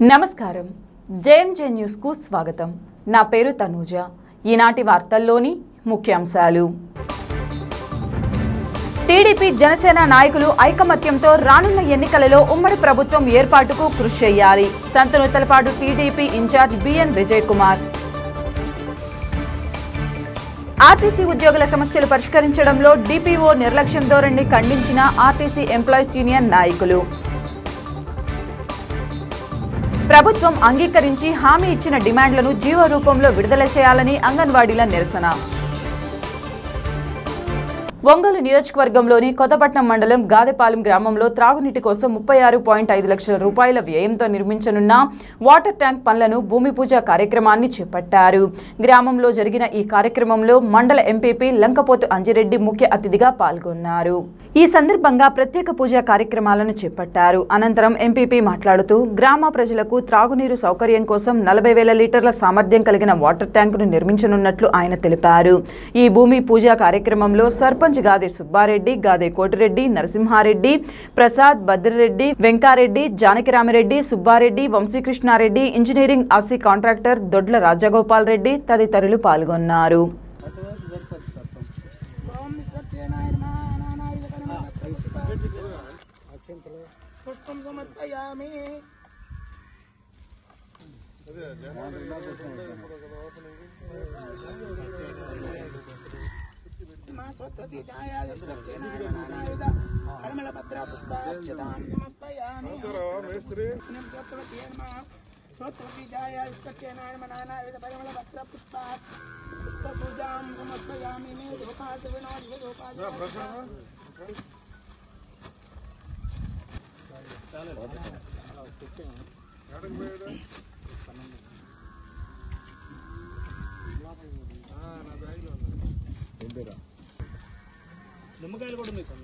నమస్కారం JMJ news కు స్వాగతం నా పేరు తనూజ ఈనాటి వార్తల్లోని ముఖ్యాంశాలు టీడీపీ జనసేన నాయకులు ఐకమత్యంతో రానున్న ఎన్నికలలో ఉమ్మడి ప్రభుత్వం ఏర్పాటుకు కృషి చేయాలి Santhanuthalapadu TDP in charge BN Vijay Kumar RTC ఉద్యోగుల సమస్యలు పరిష్కరించడంలో డిపిఓ నిర్లక్ష్యం ధోరణిని ఖండించిన ఆర్టీసీ ఎంప్లాయీస్ యూనియన్ నాయకులు ప్రభుత్వం అంగీకరించి హామీ ఇచ్చిన డిమాండ్లను జీవో రూపంలో విడుదల చేయాలని అంగన్వాడీల నిరసన ఒంగోలు నియోజకవర్గంలోని కొత్తపట్నం మండలం గాదెపాలెం గ్రామంలో త్రాగునీటి కోసం 36.5 లక్షల రూపాయల వ్యయంతో నిర్మించనున్న వాటర్ ట్యాంక్ పనులను భూమి పూజ కార్యక్రమాన్ని చేపట్టారు. గ్రామంలో జరిగిన ఈ కార్యక్రమంలో మండల ఎంపీపీ లంకపోతు అంజిరెడ్డి ముఖ్య అతిథిగా పాల్గొన్నారు. ఈ సందర్భంగా ప్రత్యేక పూజా కార్యక్రమాలను చేపట్టారు. అనంతరం ఎంపీపీ మాట్లాడుతూ గ్రామ ప్రజలకు త్రాగునీరు సౌకర్యం కోసం 40,000 లీటర్ల సామర్థ్యం కలిగిన వాటర్ ట్యాంకును నిర్మించనున్నట్లు ఆయన తెలిపారు. ఈ భూమి పూజా కార్యక్రమంలో sarpanch Gade Subbareddy, Gade Kotireddy, Narasimhareddy, Prasad, Bhadrareddy, Venkareddy, Janakiramireddy, Subbareddy, Vamsikrishnareddy, engineering RC contractor Dodla Rajagopal Reddy తదితరులు పాల్గొన్నారు. నిమ్మకాయలు కూడా ఉన్నాయి సార్.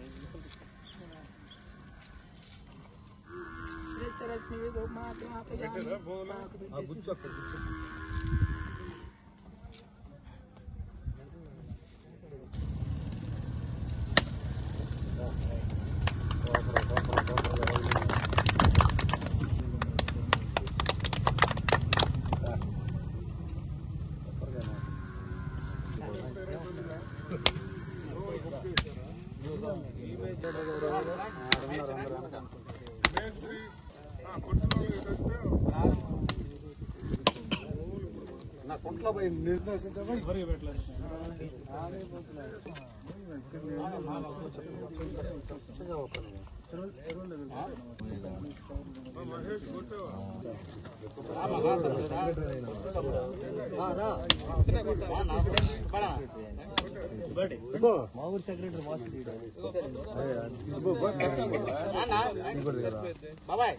కొంట్లో పోయి మా ఊరు సెక్రటరీ బాబాయ్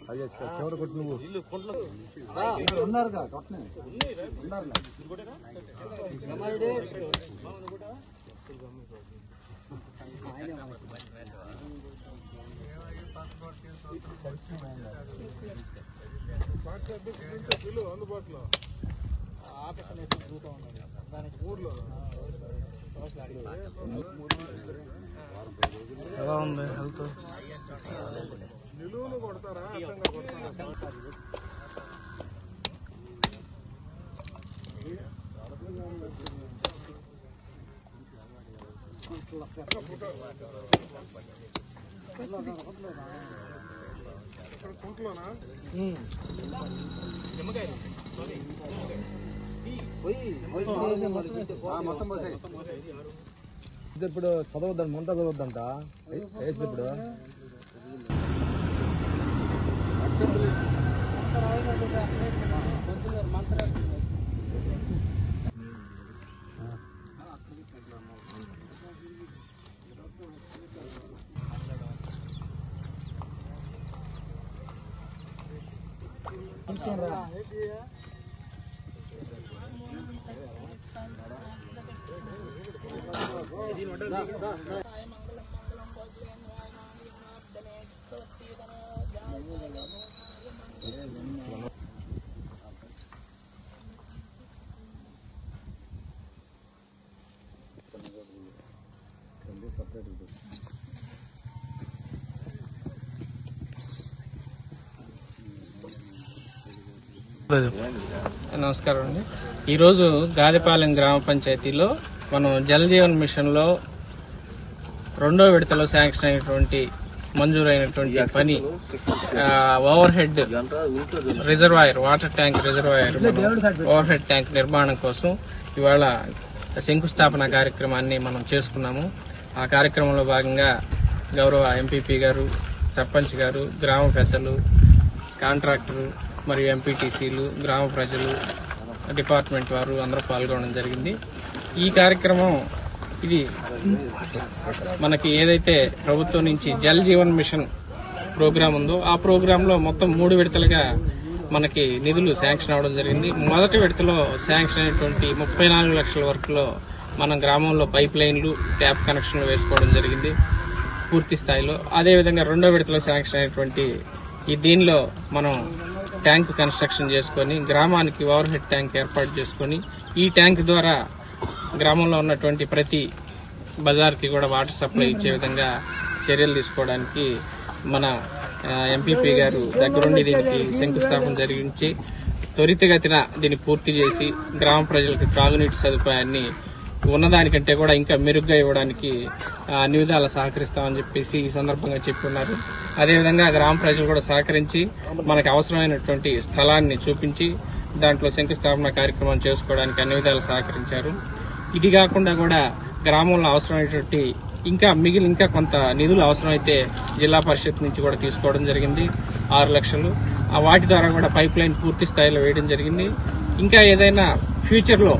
అదే చివరి కొట్టి నువ్వు ఉన్నారుగా అందుబాటులో ఎలా ఉంది హెల్త్ నిలువులు కొడతారా అర్థంగా కొడతారా కుంట్లోనా మొత్తం ఇప్పుడు చదవద్దంట ముంత చదవద్దంట వేసి ఇప్పుడు separate. నమస్కారం అండి. ఈరోజు గాదిపాలెం గ్రామ పంచాయతీలో మనం జల్ జీవన్ మిషన్లో 2వ విడతలో శాంక్షన్ అయినటువంటి మంజూరైనటువంటి పని over head reservoir, water tank reservoir, over head tank నిర్మాణం కోసం ఇవాళ శంకుస్థాపన కార్యక్రమాన్ని మనం చేసుకున్నాము. ఆ కార్యక్రమంలో భాగంగా గౌరవ ఎంపీపీ గారు, సర్పంచ్ గారు, గ్రామ పెద్దలు, కాంట్రాక్టరు మరియు ఎంపీటీసీలు, గ్రామ ప్రజలు, డిపార్ట్మెంట్ వారు అందరూ పాల్గొనడం జరిగింది. ఈ కార్యక్రమం ఇది మనకి ఏదైతే ప్రభుత్వం నుంచి జల్ జీవన్ మిషన్ ప్రోగ్రాం ఉందో ఆ ప్రోగ్రాంలో మొత్తం 3 విడతలుగా మనకి నిధులు శాంక్షన్ అవడం జరిగింది. మొదటి విడతలో శాంక్షన్ అయినటువంటి 34 లక్షల వరకులో మన గ్రామంలో పైప్ లైన్లు, ట్యాప్ కనెక్షన్లు వేసుకోవడం జరిగింది పూర్తి స్థాయిలో. అదేవిధంగా 2వ విడతలో శాంక్షన్ అయినటువంటి దీనిలో మనం ట్యాంక్ కన్స్ట్రక్షన్ చేసుకుని గ్రామానికి ఓవర్ హెడ్ ట్యాంక్ ఏర్పాటు చేసుకుని ఈ ట్యాంక్ ద్వారా గ్రామంలో ఉన్నటువంటి ప్రతి బజార్కి కూడా వాటర్ సప్లై ఇచ్చే విధంగా చర్యలు తీసుకోవడానికి మన ఎంపీపీ గారు దగ్గరుండి దీనికి శంకుస్థాపన జరిగించి త్వరితగతిన దీన్ని పూర్తి చేసి గ్రామ ప్రజలకు త్రాగునీటి సదుపాయాన్ని ఉన్నదానికంటే కూడా ఇంకా మెరుగ్గా ఇవ్వడానికి అన్ని విధాలా సహకరిస్తామని చెప్పేసి ఈ సందర్భంగా చెప్పుకున్నారు. అదేవిధంగా గ్రామ ప్రజలు కూడా సహకరించి మనకు అవసరమైనటువంటి స్థలాన్ని చూపించి దాంట్లో శంకుస్థాపన కార్యక్రమం చేసుకోవడానికి అన్ని విధాలు సహకరించారు. ఇది కాకుండా కూడా గ్రామంలో అవసరమైనటువంటి ఇంకా కొంత నిధులు అవసరమైతే జిల్లా పరిషత్ నుంచి కూడా తీసుకోవడం జరిగింది 6 లక్షలు. వాటి ద్వారా కూడా పైప్ లైన్ పూర్తి స్థాయిలో వేయడం జరిగింది. ఇంకా ఏదైనా ఫ్యూచర్లో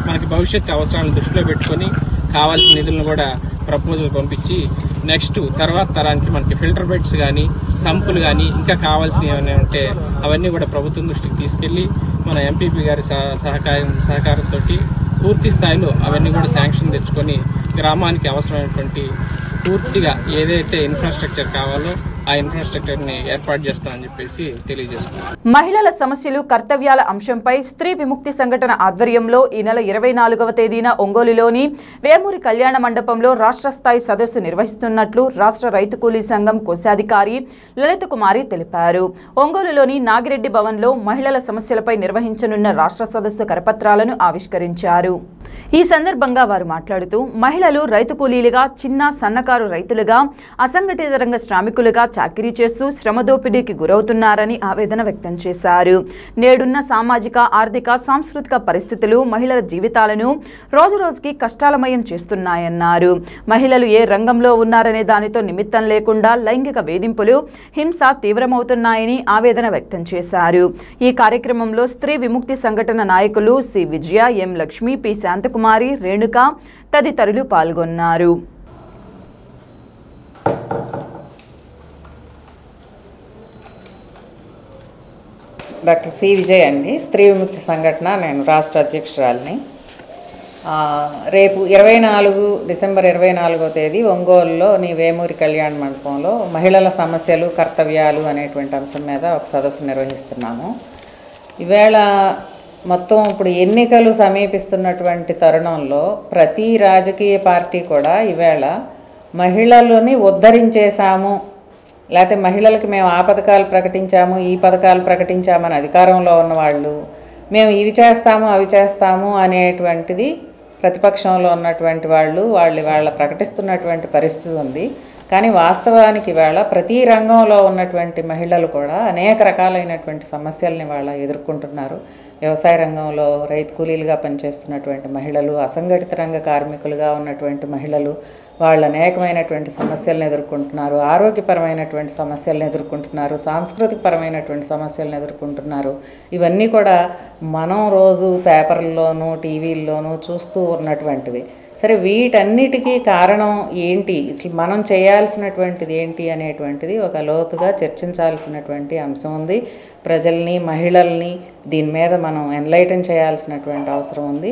మనకి భవిష్యత్తు అవసరాలను దృష్టిలో పెట్టుకుని కావాల్సిన నిధులను కూడా ప్రపోజల్ పంపించి నెక్స్ట్ తర్వాత తరానికి మనకి ఫిల్టర్ బెడ్స్ కానీ, సంపులు కానీ ఇంకా కావాల్సినవి ఏమైనా ఉంటే అవన్నీ కూడా ప్రభుత్వం దృష్టికి తీసుకెళ్లి మన ఎంపీపీ గారి సహకారంతో పూర్తి స్థాయిలో అవన్నీ కూడా శాంక్షన్ తెచ్చుకొని గ్రామానికి అవసరమైనటువంటి పూర్తిగా ఏదైతే ఇన్ఫ్రాస్ట్రక్చర్ కావాలో ఆ ఇన్ఫ్రాస్ట్రక్చర్ ని ఏర్పాటు చేస్తామని చెప్పేసి తెలియజేస్తున్నారు. మహిళల సమస్యలు, కర్తవ్యాల అంశంపై స్త్రీ విముక్తి సంఘటన ఆధ్వర్యంలో ఈ నెల 24వ తేదీన ఒంగోలులోని వేమూరి కళ్యాణ మండపంలో రాష్ట్ర స్థాయి సదస్సు నిర్వహిస్తున్నట్లు రాష్ట్ర రైతు కూలీ సంఘం కోశాధికారి లలిత కుమారి తెలిపారు. ఒంగోలులోని నాగిరెడ్డి భవన్లో మహిళల సమస్యలపై నిర్వహించనున్న రాష్ట్ర సదస్సు కరపత్రాలను ఆవిష్కరించారు. ఈ సందర్భంగా వారు మాట్లాడుతూ మహిళలు రైతు కూలీలుగా, చిన్న సన్నకారు రైతులుగా, అసంఘటిత రంగ శ్రామికులుగా చాకిరీ చేస్తూ శ్రమదోపిడీకి గురవుతున్నారని ఆవేదన వ్యక్తం చేశారు. నేడున్న సామాజిక, ఆర్థిక, సాంస్కృతిక పరిస్థితులు మహిళల జీవితాలను రోజురోజుకి కష్టాలమయం చేస్తున్నాయన్నారు. మహిళలు ఏ రంగంలో ఉన్నారనే దానితో నిమిత్తం లేకుండా లైంగిక వేధింపులు, హింస తీవ్రమవుతున్నాయని ఆవేదన వ్యక్తం చేశారు. ఈ కార్యక్రమంలో స్త్రీ విముక్తి సంఘటన నాయకులు సి విజయ, ఎం లక్ష్మి, పి శాంతకుమారి, రేణుక తదితరులు పాల్గొన్నారు. డాక్టర్ సి విజయ్ అండి, స్త్రీ విముక్తి సంఘటన, నేను రాష్ట్ర అధ్యక్షురాలిని. రేపు డిసెంబర్ 24వ తేదీ ఒంగోలులోని వేమూరి కళ్యాణ మండపంలో మహిళల సమస్యలు, కర్తవ్యాలు అనేటువంటి అంశం మీద ఒక సదస్సు నిర్వహిస్తున్నాము. ఈవేళ మొత్తం ఇప్పుడు ఎన్నికలు సమీపిస్తున్నటువంటి తరుణంలో ప్రతి రాజకీయ పార్టీ కూడా ఈవేళ మహిళలని ఉద్ధరించేశాము, లేకపోతే మహిళలకు మేము ఆ పథకాలు ప్రకటించాము, ఈ పథకాలు ప్రకటించామని అధికారంలో ఉన్నవాళ్ళు మేము ఇవి చేస్తాము అవి చేస్తాము అనేటువంటిది ప్రతిపక్షంలో ఉన్నటువంటి వాళ్ళ ప్రకటిస్తున్నటువంటి పరిస్థితి ఉంది. కానీ వాస్తవానికి వేళ ప్రతి రంగంలో ఉన్నటువంటి మహిళలు కూడా అనేక రకాలైనటువంటి సమస్యల్ని వాళ్ళ ఎదుర్కొంటున్నారు. వ్యవసాయ రంగంలో రైతు కూలీలుగా పనిచేస్తున్నటువంటి మహిళలు, అసంఘటిత రంగ కార్మికులుగా ఉన్నటువంటి మహిళలు వాళ్ళు అనేకమైనటువంటి సమస్యలను ఎదుర్కొంటున్నారు. ఆరోగ్యపరమైనటువంటి సమస్యలను ఎదుర్కొంటున్నారు, సాంస్కృతికపరమైనటువంటి సమస్యలను ఎదుర్కొంటున్నారు. ఇవన్నీ కూడా మనం రోజు పేపర్ల్లోనూ టీవీల్లోనూ చూస్తూ ఉన్నటువంటివి. సరే, వీటన్నిటికీ కారణం ఏంటి, అసలు మనం చేయాల్సినటువంటిది ఏంటి అనేటువంటిది ఒక లోతుగా చర్చించాల్సినటువంటి అంశం ఉంది. ప్రజల్ని, మహిళల్ని దీని మీద మనం ఎన్లైటన్ చేయాల్సినటువంటి అవసరం ఉంది.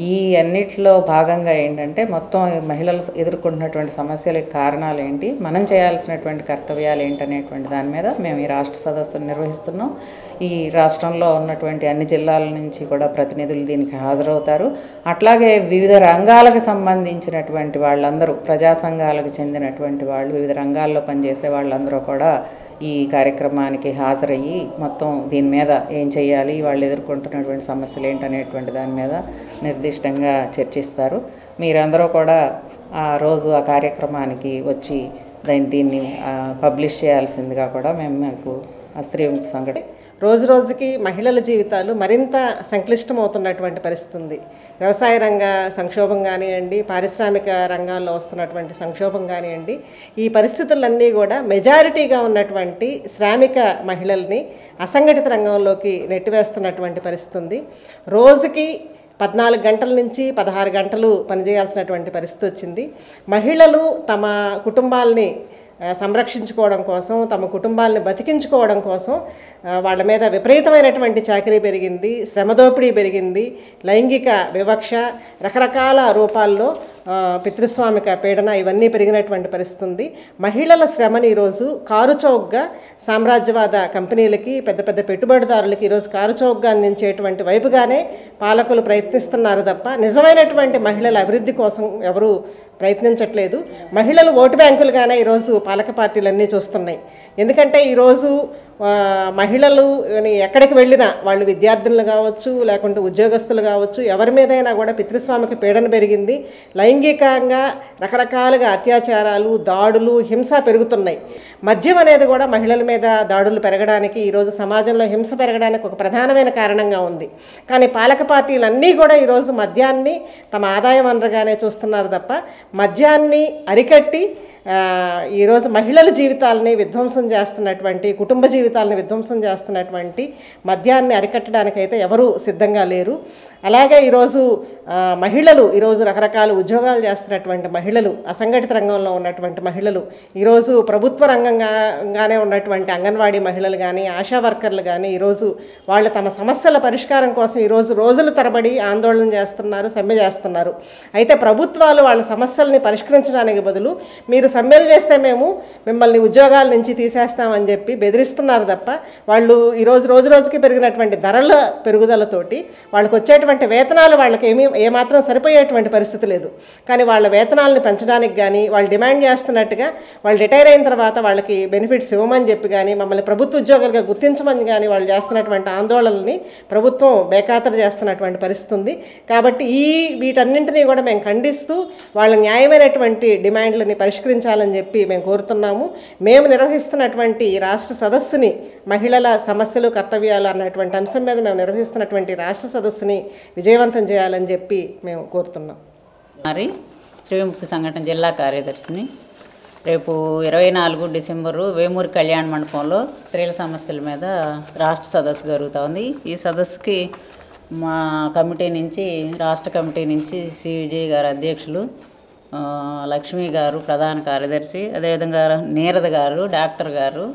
ఈ అన్నిటిలో భాగంగా ఏంటంటే మొత్తం మహిళలు ఎదుర్కొంటున్నటువంటి సమస్యలకు కారణాలు ఏంటి, మనం చేయాల్సినటువంటి కర్తవ్యాలు ఏంటనేటువంటి దాని మీద మేము ఈ రాష్ట్ర సదస్సును నిర్వహిస్తున్నాం. ఈ రాష్ట్రంలో ఉన్నటువంటి అన్ని జిల్లాల నుంచి కూడా ప్రతినిధులు దీనికి హాజరవుతారు. అట్లాగే వివిధ రంగాలకు సంబంధించినటువంటి వాళ్ళందరూ, ప్రజా సంఘాలకు చెందినటువంటి వాళ్ళు, వివిధ రంగాల్లో పనిచేసే వాళ్ళందరూ కూడా ఈ కార్యక్రమానికి హాజరయ్యి మొత్తం దీని మీద ఏం చేయాలి, వాళ్ళు ఎదుర్కొంటున్నటువంటి సమస్యలు ఏంటనేటువంటి దాని మీద నిర్దిష్టంగా చర్చిస్తారు. మీరందరూ కూడా ఆ రోజు ఆ కార్యక్రమానికి వచ్చి దీన్ని పబ్లిష్ చేయాల్సిందిగా కూడా మేము మీకు స్త్రీ విముక్తి సంఘటన. రోజు రోజుకి మహిళల జీవితాలు మరింత సంక్లిష్టమవుతున్నటువంటి పరిస్థితి ఉంది. వ్యవసాయ రంగ సంక్షోభం కానివ్వండి, పారిశ్రామిక రంగాల్లో వస్తున్నటువంటి సంక్షోభం కానివ్వండి, ఈ పరిస్థితులన్నీ కూడా మెజారిటీగా ఉన్నటువంటి శ్రామిక మహిళల్ని అసంఘటిత రంగంలోకి నెట్టివేస్తున్నటువంటి పరిస్థితి ఉంది. రోజుకి 14 గంటల నుంచి 16 గంటలు పనిచేయాల్సినటువంటి పరిస్థితి వచ్చింది. మహిళలు తమ కుటుంబాలని సంరక్షించుకోవడం కోసం, తమ కుటుంబాలను బతికించుకోవడం కోసం వాళ్ళ మీద విపరీతమైనటువంటి చాకరీ పెరిగింది, శ్రమదోపిడీ పెరిగింది, లైంగిక వివక్ష, రకరకాల రూపాల్లో పితృస్వామిక పీడన ఇవన్నీ పెరిగినటువంటి పరిస్థితి ఉంది. మహిళల శ్రమని ఈరోజు కారుచౌక్గా సామ్రాజ్యవాద కంపెనీలకి, పెద్ద పెద్ద పెట్టుబడిదారులకి ఈరోజు కారుచౌక్గా అందించేటువంటి వైపుగానే పాలకులు ప్రయత్నిస్తున్నారు తప్ప నిజమైనటువంటి మహిళల అభివృద్ధి కోసం ఎవరు ప్రయత్నించట్లేదు. మహిళలు ఓటు బ్యాంకులుగానే ఈరోజు పాలక పార్టీలన్నీ చూస్తున్నాయి. ఎందుకంటే ఈరోజు మహిళలు ఎక్కడికి వెళ్ళినా, వాళ్ళు విద్యార్థులు కావచ్చు, లేకుంటే ఉద్యోగస్తులు కావచ్చు, ఎవరి మీదైనా కూడా పితృస్వామికి పీడన పెరిగింది. లైంగికంగా రకరకాలుగా అత్యాచారాలు, దాడులు, హింస పెరుగుతున్నాయి. మద్యం అనేది కూడా మహిళల మీద దాడులు పెరగడానికి, ఈరోజు సమాజంలో హింస పెరగడానికి ఒక ప్రధానమైన కారణంగా ఉంది. కానీ పాలక పార్టీలన్నీ కూడా ఈరోజు మద్యాన్ని తమ ఆదాయ వనరుగానే చూస్తున్నారు తప్ప మద్యాన్ని అరికట్టి ఈరోజు మహిళల జీవితాలని విధ్వంసం చేస్తున్నటువంటి, కుటుంబ జీవితాలని విధ్వంసం చేస్తున్నటువంటి మద్యాన్ని అరికట్టడానికైతే ఎవరూ సిద్ధంగా లేరు. అలాగే ఈరోజు మహిళలు, ఈరోజు రకరకాల ఉద్యోగాలు చేస్తున్నటువంటి మహిళలు, అసంఘటిత రంగంలో ఉన్నటువంటి మహిళలు, ఈరోజు ప్రభుత్వ రంగంగానే ఉన్నటువంటి అంగన్వాడీ మహిళలు కానీ, ఆశా వర్కర్లు కానీ ఈరోజు వాళ్ళు తమ సమస్యల పరిష్కారం కోసం ఈరోజు రోజుల తరబడి ఆందోళన చేస్తున్నారు, సమ్మె చేస్తున్నారు. అయితే ప్రభుత్వాలు వాళ్ళ సమస్యల్ని పరిష్కరించడానికి బదులు మీరు సమ్మెలు చేస్తే మేము మిమ్మల్ని ఉద్యోగాల నుంచి తీసేస్తామని చెప్పి బెదిరిస్తున్నారు తప్ప వాళ్ళు ఈరోజు రోజు రోజుకి పెరిగినటువంటి ధరల పెరుగుదలతోటి వాళ్ళకి వచ్చేటువంటి వేతనాలు వాళ్ళకి ఏమాత్రం సరిపోయేటువంటి పరిస్థితి లేదు. కానీ వాళ్ళ వేతనాలను పెంచడానికి కానీ, వాళ్ళు డిమాండ్ చేస్తున్నట్టుగా వాళ్ళు రిటైర్ అయిన తర్వాత వాళ్ళకి బెనిఫిట్స్ ఇవ్వమని చెప్పి కానీ, మమ్మల్ని ప్రభుత్వ ఉద్యోగులుగా గుర్తించమని కానీ వాళ్ళు చేస్తున్నటువంటి ఆందోళనల్ని ప్రభుత్వం బేఖాతరు చేస్తున్నటువంటి పరిస్థితి ఉంది. కాబట్టి వీటన్నింటినీ కూడా మేము ఖండిస్తూ వాళ్ళ న్యాయమైనటువంటి డిమాండ్లని పరిష్కరించాలని చెప్పి మేము కోరుతున్నాము. మేము నిర్వహిస్తున్నటువంటి రాష్ట్ర సదస్సుని, మహిళల సమస్యలు కర్తవ్యాలు అన్నటువంటి అంశం మీద మేము నిర్వహిస్తున్నటువంటి రాష్ట్ర సదస్సుని విజయవంతం చేయాలని చెప్పి మేము కోరుతున్నాం. మరి స్త్రీ విముక్తి సంఘటన జిల్లా కార్యదర్శిని. రేపు 24 డిసెంబరు వేమూరి కళ్యాణ మండపంలో స్త్రీల సమస్యల మీద రాష్ట్ర సదస్సు జరుగుతోంది. ఈ సదస్సుకి మా కమిటీ నుంచి, రాష్ట్ర కమిటీ నుంచి సి విజయ్ గారు అధ్యక్షులు, లక్ష్మి గారు ప్రధాన కార్యదర్శి, అదేవిధంగా నీరద గారు, డాక్టర్ గారు,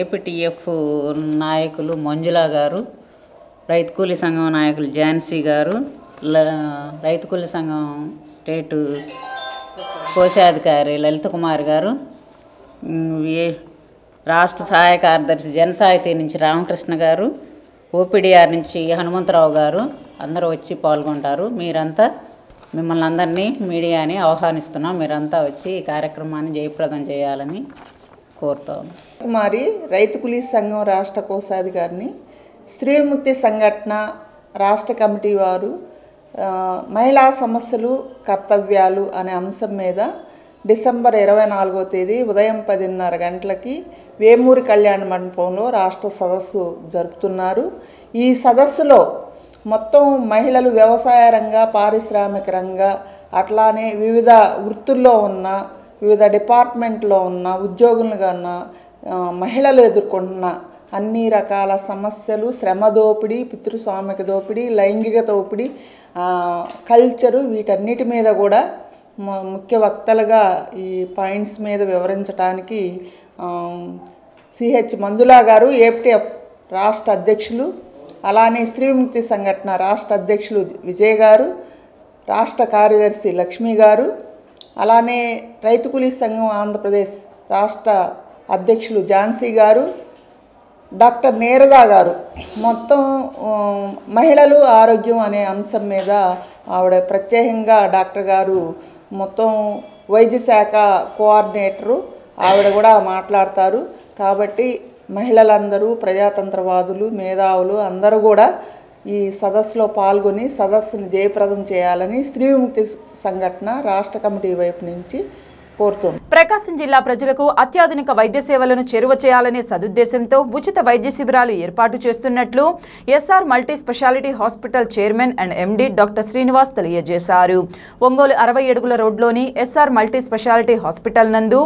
ఏపీటీఎఫ్ నాయకులు మంజుల గారు, రైతు కూలీ సంఘం నాయకులు ఝాన్సీ గారు, రైతు కూలీ సంఘం స్టేటు కోశాధికారి లలిత కుమార్ గారు, రాష్ట్ర సహాయ కార్యదర్శి జనసాహితీ నుంచి రామకృష్ణ గారు, ఓపీడీఆర్ నుంచి హనుమంతరావు గారు అందరూ వచ్చి పాల్గొంటారు. మిమ్మల్ని అందరినీ మీడియాని ఆహ్వానిస్తున్నాం. మీరంతా వచ్చి ఈ కార్యక్రమాన్ని జయప్రదం చేయాలని కోరుతాం. కుమారి, రైతు కూలీ సంఘం రాష్ట్ర కోశాధికారిని. స్త్రీ విముక్తి సంఘటన రాష్ట్ర కమిటీ వారు మహిళా సమస్యలు కర్తవ్యాలు అనే అంశం మీద డిసెంబర్ 24వ తేదీ ఉదయం 10:30 గంటలకి వేమూరి కళ్యాణ మండపంలో రాష్ట్ర సదస్సు జరుపుతున్నారు. ఈ సదస్సులో మొత్తం మహిళలు వ్యవసాయ రంగ, పారిశ్రామిక రంగ, అట్లానే వివిధ వృత్తుల్లో ఉన్న, వివిధ డిపార్ట్మెంట్లో ఉన్న ఉద్యోగులుగా ఉన్న మహిళలు ఎదుర్కొంటున్న అన్ని రకాల సమస్యలు, శ్రమ దోపిడీ, పితృస్వామిక దోపిడీ, లైంగిక దోపిడీ, కల్చరు, వీటన్నిటి మీద కూడా ముఖ్య వక్తలుగా ఈ పాయింట్స్ మీద వివరించడానికి సిహెచ్ మంజుల గారు, ఏపీటీఎఫ్ రాష్ట్ర అధ్యక్షులు, అలానే స్త్రీ విముక్తి సంఘటన రాష్ట్ర అధ్యక్షులు విజయ్ గారు, రాష్ట్ర కార్యదర్శి లక్ష్మి గారు, అలానే రైతు కూలీ సంఘం ఆంధ్రప్రదేశ్ రాష్ట్ర అధ్యక్షులు ఝాన్సీ గారు, డాక్టర్ నీరద గారు మొత్తం మహిళలు ఆరోగ్యం అనే అంశం మీద ఆవిడ ప్రత్యేకంగా డాక్టర్ గారు మొత్తం వైద్య శాఖ కోఆర్డినేటరు, ఆవిడ కూడా మాట్లాడతారు. కాబట్టి మహిళలందరూ, ప్రజాతంత్రవాదులు, మేధావులు అందరూ కూడా ఈ సదస్సులో పాల్గొని సదస్సును జయప్రదం చేయాలని స్త్రీ విముక్తి సంఘటన రాష్ట్ర కమిటీ వైపు నుంచి కోరుతుంది. ప్రకాశం జిల్లా ప్రజలకు అత్యాధునిక వైద్య సేవలను చేరువ చేయాలనే సదుద్దేశంతో ఉచిత వైద్య శిబిరాలు ఏర్పాటు చేస్తున్నట్లు SR multi speciality hospital chairman and MD doctor Srinivas తెలియజేశారు. ఒంగోలు 60 అడుగుల రోడ్లోని ఎస్ఆర్ మల్టీ స్పెషాలిటీ హాస్పిటల్ నందు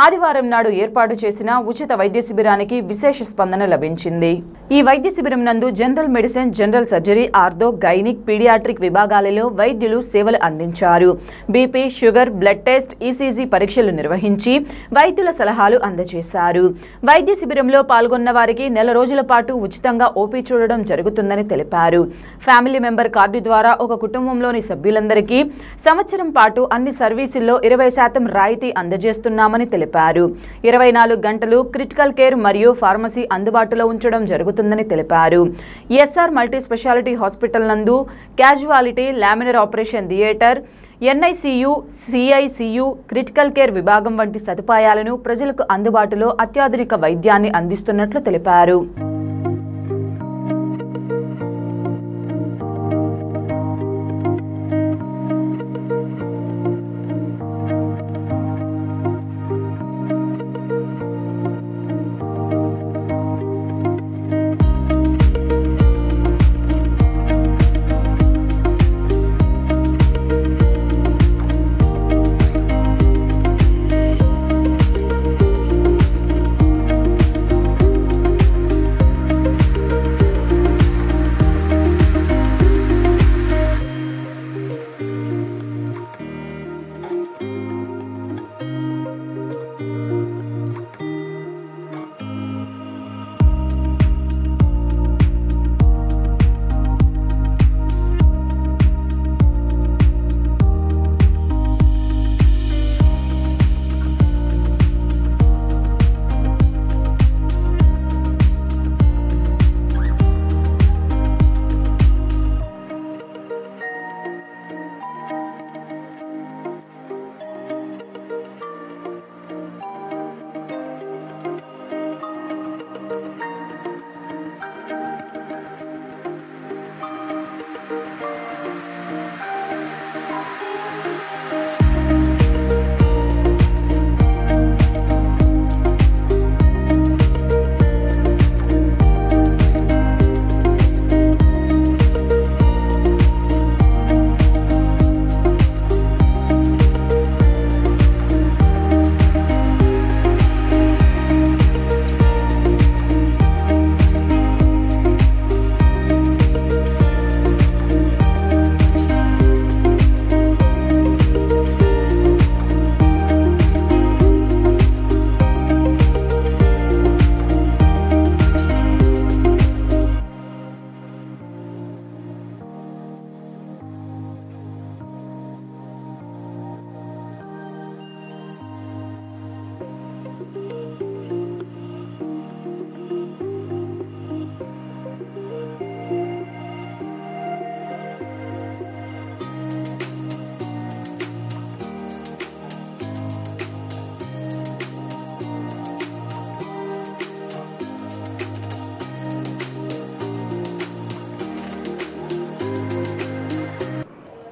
ఆదివారం నాడు ఏర్పాటు చేసిన ఉచిత వైద్య శిబిరానికి విశేష స్పందన లభించింది. ఈ వైద్య శిబిరం నందు general medicine, general surgery, ortho, gynaec, paediatric విభాగాలలో వైద్యులు సేవలు అందించారు. BP, sugar, blood test, ECG పరీక్షలు నిర్వహించి వైద్యుల సలహాలు అందజేశారు. వైద్య శిబిరంలో పాల్గొన్న వారికి నెల రోజుల పాటు ఉచితంగా ఓపీ చూడడం జరుగుతుందని తెలిపారు. ఫ్యామిలీ మెంబర్ కార్డు ద్వారా ఒక కుటుంబంలోని సభ్యులందరికీ సంవత్సరం పాటు అన్ని సర్వీసుల్లో 20% రాయితీ అందజేస్తున్నామని తెలిపారు. 24 గంటలు క్రిటికల్ కేర్ మరియు ఫార్మసీ అందుబాటులో ఉంచడం జరుగుతుందని తెలిపారు. ఎస్ఆర్ మల్టీ స్పెషాలిటీ హాస్పిటల్ నందు casualty, laminar operation theatre, NICU, CICU, critical care విభాగం వంటి సదుపాయాలను ప్రజలకు అందుబాటులో అత్యాధునిక వైద్యాన్ని అందిస్తున్నట్లు తెలిపారు.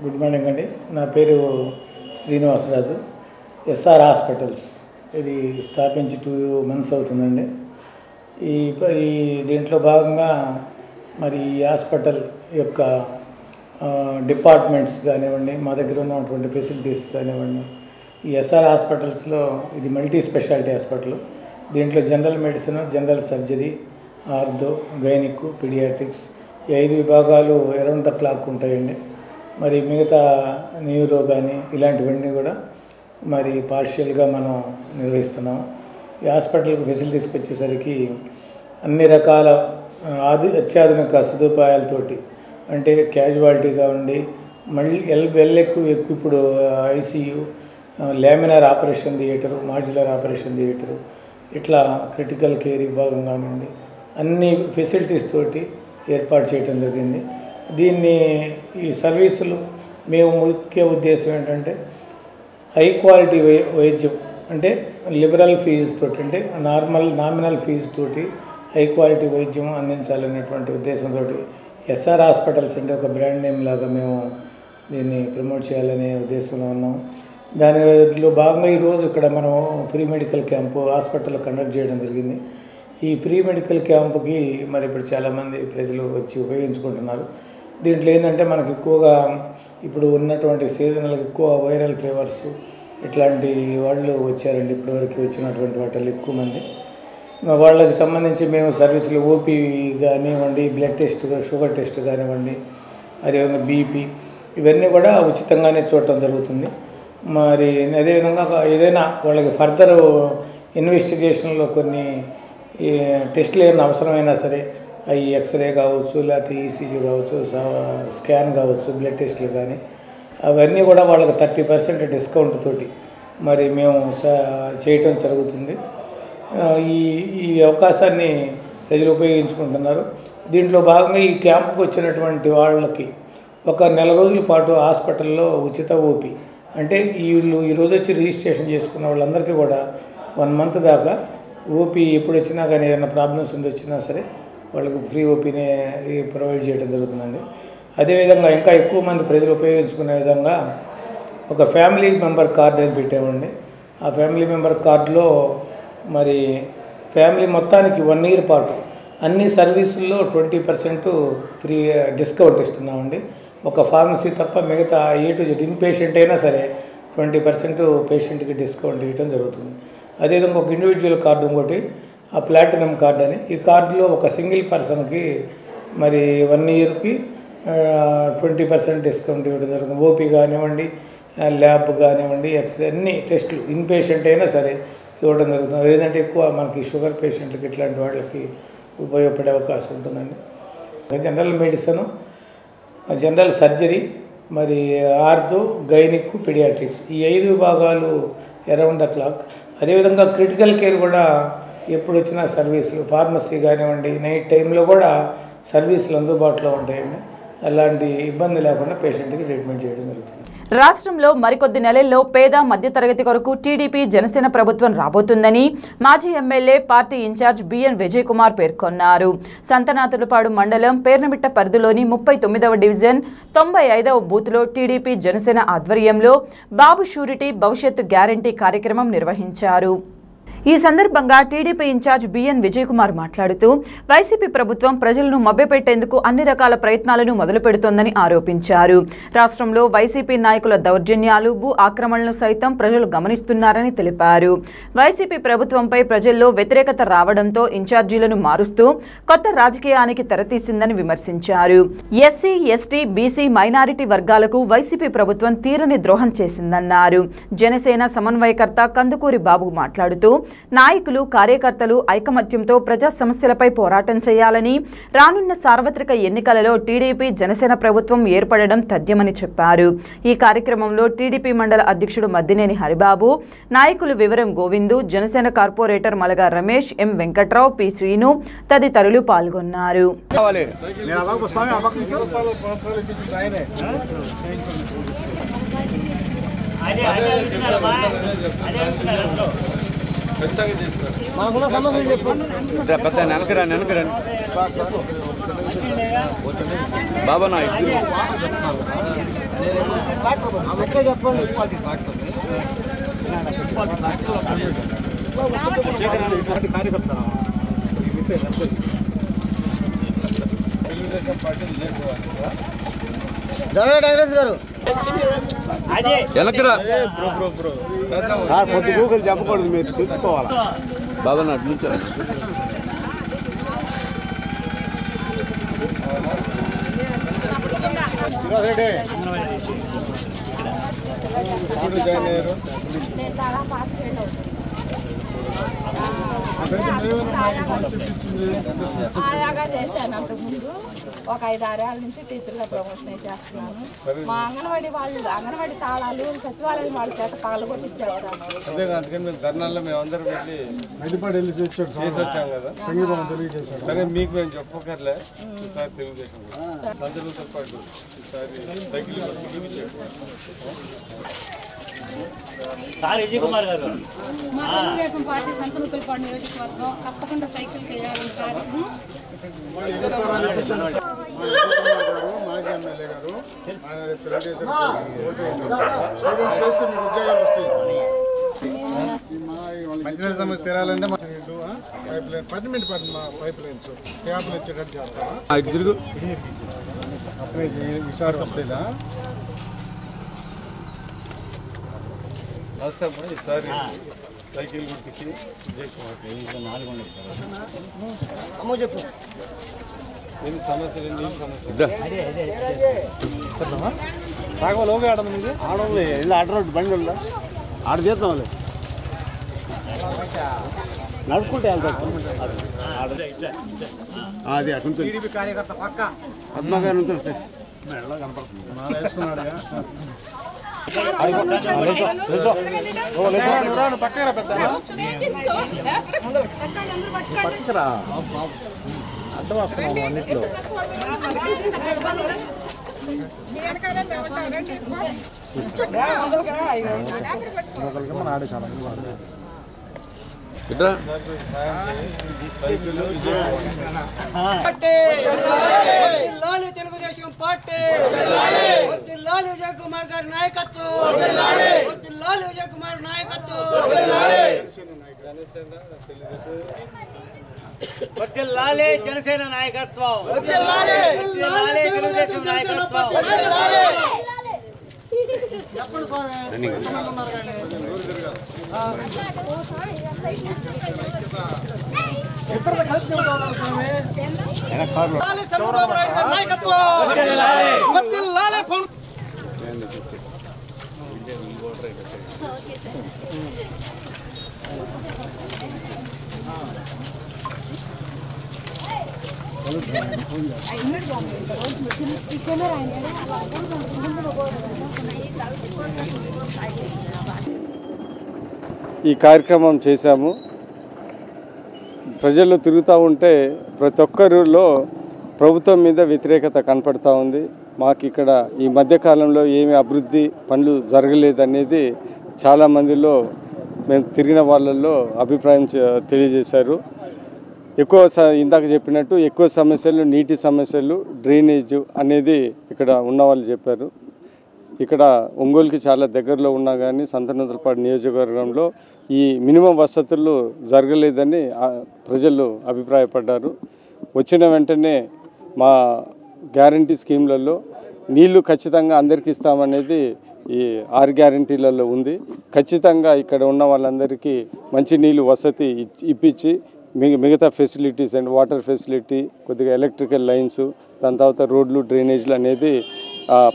గుడ్ మార్నింగ్ అండి. నా పేరు శ్రీనివాసరాజు. ఎస్ఆర్ హాస్పిటల్స్ ఇది స్థాపించి 2 months అవుతుందండి. ఈ దీంట్లో భాగంగా మరి ఈ హాస్పిటల్ యొక్క డిపార్ట్మెంట్స్ కానివ్వండి, మా దగ్గర ఉన్నటువంటి ఫెసిలిటీస్ కానివ్వండి, ఈ ఎస్ఆర్ హాస్పిటల్స్లో ఇది మల్టీ స్పెషాలిటీ హాస్పిటల్. దీంట్లో general medicine, general surgery, ortho, gynaec, paediatrics ఈ 5 విభాగాలు అరౌండ్ ద క్లాక్ ఉంటాయండి. మరి మిగతా న్యూరో కానీ ఇలాంటివన్నీ కూడా మరి పార్షియల్గా మనం నిర్వహిస్తున్నాము. ఈ హాస్పిటల్కి ఫెసిలిటీస్కి వచ్చేసరికి అన్ని రకాల అత్యాధునిక సదుపాయాలతోటి, అంటే క్యాజువాలిటీగా ఉండి మళ్ళీ ఇప్పుడు ICU, laminar operation theatre, modular operation theatre, ఇట్లా క్రిటికల్ కేర్ విభాగం కానివ్వండి అన్ని ఫెసిలిటీస్ తోటి ఏర్పాటు చేయడం జరిగింది. ఈ సర్వీసులు మేము ముఖ్య ఉద్దేశం ఏంటంటే హై క్వాలిటీ వైద్యం, అంటే లిబరల్ ఫీజు తోటి, అంటే నామినల్ ఫీజు తోటి హై క్వాలిటీ వైద్యం అందించాలనేటువంటి ఉద్దేశంతో ఎస్ఆర్ హాస్పిటల్స్ అంటే ఒక బ్రాండ్ నేమ్ లాగా మేము దీన్ని ప్రమోట్ చేయాలనే ఉద్దేశంలో ఉన్నాం. దానిలో భాగంగా ఈరోజు ఇక్కడ మనం ఫ్రీ మెడికల్ క్యాంపు హాస్పిటల్లో కండక్ట్ చేయడం జరిగింది. ఈ ఫ్రీ మెడికల్ క్యాంపుకి మరి ఇప్పుడు చాలామంది ప్రజలు వచ్చి ఉపయోగించుకుంటున్నారు. దీంట్లో ఏంటంటే మనకు ఎక్కువగా ఇప్పుడు ఉన్నటువంటి సీజనల్గా ఎక్కువ వైరల్ ఫీవర్స్ ఇట్లాంటి వాళ్ళు వచ్చారండి. ఇప్పటివరకు వచ్చినటువంటి వాటిల్లో ఎక్కువ మంది వాళ్ళకి సంబంధించి మేము సర్వీసులు ఓపీ కానివ్వండి, బ్లడ్ టెస్ట్, షుగర్ టెస్ట్ కానివ్వండి, అదేవిధంగా బీపీ ఇవన్నీ కూడా ఉచితంగానే చూడటం జరుగుతుంది. మరి అదేవిధంగా ఏదైనా వాళ్ళకి ఫర్దర్ ఇన్వెస్టిగేషన్లో కొన్ని టెస్టులు ఏమైనా అవసరమైనా సరే, అవి ఎక్స్రే కావచ్చు, లేకపోతే ఈసీజీ కావచ్చు, స్కాన్ కావచ్చు, బ్లడ్ టెస్టులు కానీ అవన్నీ కూడా వాళ్ళకి 30% డిస్కౌంట్ తోటి మరి మేము చేయటం జరుగుతుంది. ఈ అవకాశాన్ని ప్రజలు ఉపయోగించుకుంటున్నారు. దీంట్లో భాగంగా ఈ క్యాంపుకు వచ్చినటువంటి వాళ్ళకి ఒక నెల రోజుల పాటు హాస్పిటల్లో ఉచిత ఓపీ, అంటే వీళ్ళు ఈరోజు వచ్చి రిజిస్ట్రేషన్ చేసుకున్న వాళ్ళందరికీ కూడా 1 మంత్ దాకా ఓపీ ఎప్పుడు వచ్చినా కానీ ఏదైనా ప్రాబ్లమ్స్ వచ్చినా సరే వాళ్ళకి ఫ్రీ ఓపీని ప్రొవైడ్ చేయడం జరుగుతుందండి. అదేవిధంగా ఇంకా ఎక్కువ మంది ప్రజలు ఉపయోగించుకునే విధంగా ఒక ఫ్యామిలీ మెంబర్ కార్డు అని పెట్టామండి. ఆ ఫ్యామిలీ మెంబర్ కార్డులో మరి ఫ్యామిలీ మొత్తానికి 1 ఇయర్ పాటు అన్ని సర్వీసుల్లో 20% ఫ్రీ డిస్కౌంట్ ఇస్తున్నామండి. ఒక ఫార్మసీ తప్ప మిగతా A to Z ఇన్పేషెంట్ అయినా సరే 20% పేషెంట్కి డిస్కౌంట్ ఇవ్వడం జరుగుతుంది. అదేవిధంగా ఒక ఇండివిజువల్ కార్డు ఇంకోటి ఆ ప్లాటినం కార్డు అని, ఈ కార్డులో ఒక సింగిల్ పర్సన్కి మరి 1 ఇయర్కి 20% డిస్కౌంట్ ఇవ్వడం జరుగుతుంది. ఓపీ కానివ్వండి, ల్యాబ్ కానివ్వండి, ఎక్స్రే అన్ని టెస్టులు ఇన్పేషెంట్ అయినా సరే ఇవ్వడం జరుగుతుంది. అదేంటంటే ఎక్కువ మనకి షుగర్ పేషెంట్లకి ఇట్లాంటి వాళ్ళకి ఉపయోగపడే అవకాశం ఉంటుందండి. జనరల్ మెడిసిన్, జనరల్ సర్జరీ, మరి ఆర్థో, గైనిక్, పీడియాట్రిక్స్ ఈ 5 విభాగాలు అరౌండ్ ద క్లాక్. అదేవిధంగా క్రిటికల్ కేర్ కూడా ఎప్పుడు వచ్చినా సర్వీసులు, ఫార్మసీ కానివ్వండి, నైట్ టైంలో కూడా సర్వీసులు అందుబాటులో ఉంటాయండి. అలాంటి ఇబ్బంది లేకుండా పేషెంట్కి ట్రీట్మెంట్ చేయడం జరుగుతుంది. రాష్ట్రంలో మరికొద్ది నెలల్లో పేద మధ్యతరగతి కొరకు టీడీపీ జనసేన ప్రభుత్వం రాబోతుందని మాజీ ఎమ్మెల్యే పార్టీ ఇన్ఛార్జ్ బిఎన్ విజయ్ కుమార్ పేర్కొన్నారు. సంతనాతులపాడు మండలం పేర్నమిట్ట పరిధిలోని 39వ డివిజన్ 95వ బూత్లో టీడీపీ జనసేన ఆధ్వర్యంలో బాబు షూరిటీ భవిష్యత్తు గ్యారంటీ కార్యక్రమం నిర్వహించారు. ఈ సందర్భంగా TDP in charge BN Vijay Kumar మాట్లాడుతూ వైసీపీ ప్రభుత్వం ప్రజలను మభ్యపెట్టేందుకు అన్ని రకాల ప్రయత్నాలను మొదలుపెడుతోందని ఆరోపించారు. రాష్ట్రంలో వైసీపీ నాయకుల దౌర్జన్యాలు, భూ ఆక్రమణలు సైతం ప్రజలు గమనిస్తున్నారని తెలిపారు. వైసీపీ ప్రభుత్వంపై ప్రజల్లో వ్యతిరేకత రావడంతో ఇన్ఛార్జీలను మారుస్తూ కొత్త రాజకీయానికి తెరతీసిందని విమర్శించారు. ఎస్సీ, ఎస్టీ, బీసీ, మైనారిటీ వర్గాలకు వైసీపీ ప్రభుత్వం తీరని ద్రోహం చేసిందన్నారు. జనసేన సమన్వయకర్త కందుకూరి బాబు మాట్లాడుతూ నాయకులు, కార్యకర్తలు ఐకమత్యంతో ప్రజా సమస్యలపై పోరాటం చేయాలని, రానున్న సార్వత్రిక ఎన్నికలలో టీడీపీ జనసేన ప్రభుత్వం ఏర్పడడం తథ్యమని చెప్పారు. ఈ కార్యక్రమంలో టీడీపీ మండల అధ్యక్షుడు మద్దినేని హరిబాబు, నాయకులు వివరం గోవిందు, జనసేన కార్పొరేటర్ మలగా రమేష్, ఎం వెంకట్రావు, పి శ్రీను తదితరులు పాల్గొన్నారు. బాబా గారు వెనకరా గూగుల్ చెప్పకూడదు, మీరు తెలుసుకోవాలా బాబా నాటి నుంచి అలాగా చేశాను. అంతకుముందు ఒక 5-6 ఏళ్ళ నుంచి టీచర్గా ప్రమోషన్ చేస్తున్నాను. మా అంగన్వాడీ తాళాలు సచివాలయం వాళ్ళ చేత పాల్గొట్టించేవారు. అదే అందుకని మేము ధర్నాల్లో మేమందరం వెళ్ళి చేసి వచ్చాం కదా. సరే మీకు మేము చెప్పకర్లే, ఈసారి తెలుగుదేశం సందర్భంతో పాటు ఈసారి సైకిల్ బస్సులు చెప్పారు. మా తెలుగుదేశం పార్టీ సంతనూతలపాడు నియోజకవర్గం తప్పకుండా సైకిల్కి వేయాలని సార్. మాజీ ఎమ్మెల్యే గారు ఆయన తెలుగుదేశం చేస్తే మీకు ఉద్యోగాలు వస్తాయి. మంచినీళ్ళ సమస్య తీరాలంటే pipe line permit pipe lines ట్యాప్లు వచ్చేటట్టు చేస్తారా? అప్పుడే ఈసారి వస్తాయిదా? వస్తే ఈసారి సైకిల్ గుర్తుకి చెప్పు ఎన్ని సమస్యలు నీళ్ళ సమస్య రాఘవలోగా ఆడది ఆడది ఇలా ఆడరోడ్డు బండి ఉందా ఆడ చేద్దాంలే నడుచుకుంటే అది అటు టీడీపీ కార్యకర్త పక్క పద్మగారు ఉంటారు సార్ కనపడుతుంది మాల వేసుకున్నాడుగా పక్కరా పక్కరా అర్థం వస్తున్నాము అన్నిట్లో ఆడే చాలా తెలుగుదేశం పార్టీ విజయ్ కుమార్ గారి నాయకత్వం విజయ్ కుమార్ నాయకత్వం జనసేన నాయకత్వం తెలుగుదేశం నాయకత్వం ఈ కార్యక్రమం చేశాము. ప్రజల్లో తిరుగుతూ ఉంటే ప్రతి ఒక్కరిలో ప్రభుత్వం మీద వ్యతిరేకత కనపడుతూ ఉంది. మాకు ఇక్కడ ఈ మధ్యకాలంలో ఏమి అభివృద్ధి పనులు జరగలేదనేది చాలామందిలో మేము తిరిగిన వాళ్ళల్లో అభిప్రాయం తెలియజేశారు. ఇందాక చెప్పినట్టు ఎక్కువ సమస్యలు నీటి సమస్యలు, డ్రైనేజ్ అనేది ఇక్కడ ఉన్నవాళ్ళు చెప్పారు. ఇక్కడ ఒంగోలుకి చాలా దగ్గరలో ఉన్నా కానీ సంతనూతలపాడు నియోజకవర్గంలో ఈ మినిమం వసతులు జరగలేదని ప్రజలు అభిప్రాయపడ్డారు. వచ్చిన వెంటనే మా గ్యారంటీ స్కీమ్లలో నీళ్లు ఖచ్చితంగా అందరికీ ఇస్తామనేది ఈ 6 గ్యారంటీలలో ఉంది. ఖచ్చితంగా ఇక్కడ ఉన్న వాళ్ళందరికీ మంచినీళ్ళు వసతి ఇప్పించి మిగతా ఫెసిలిటీస్ అండ్ వాటర్ ఫెసిలిటీ, కొద్దిగా ఎలక్ట్రికల్ లైన్స్, దాని తర్వాత రోడ్లు, డ్రైనేజ్లు అనేది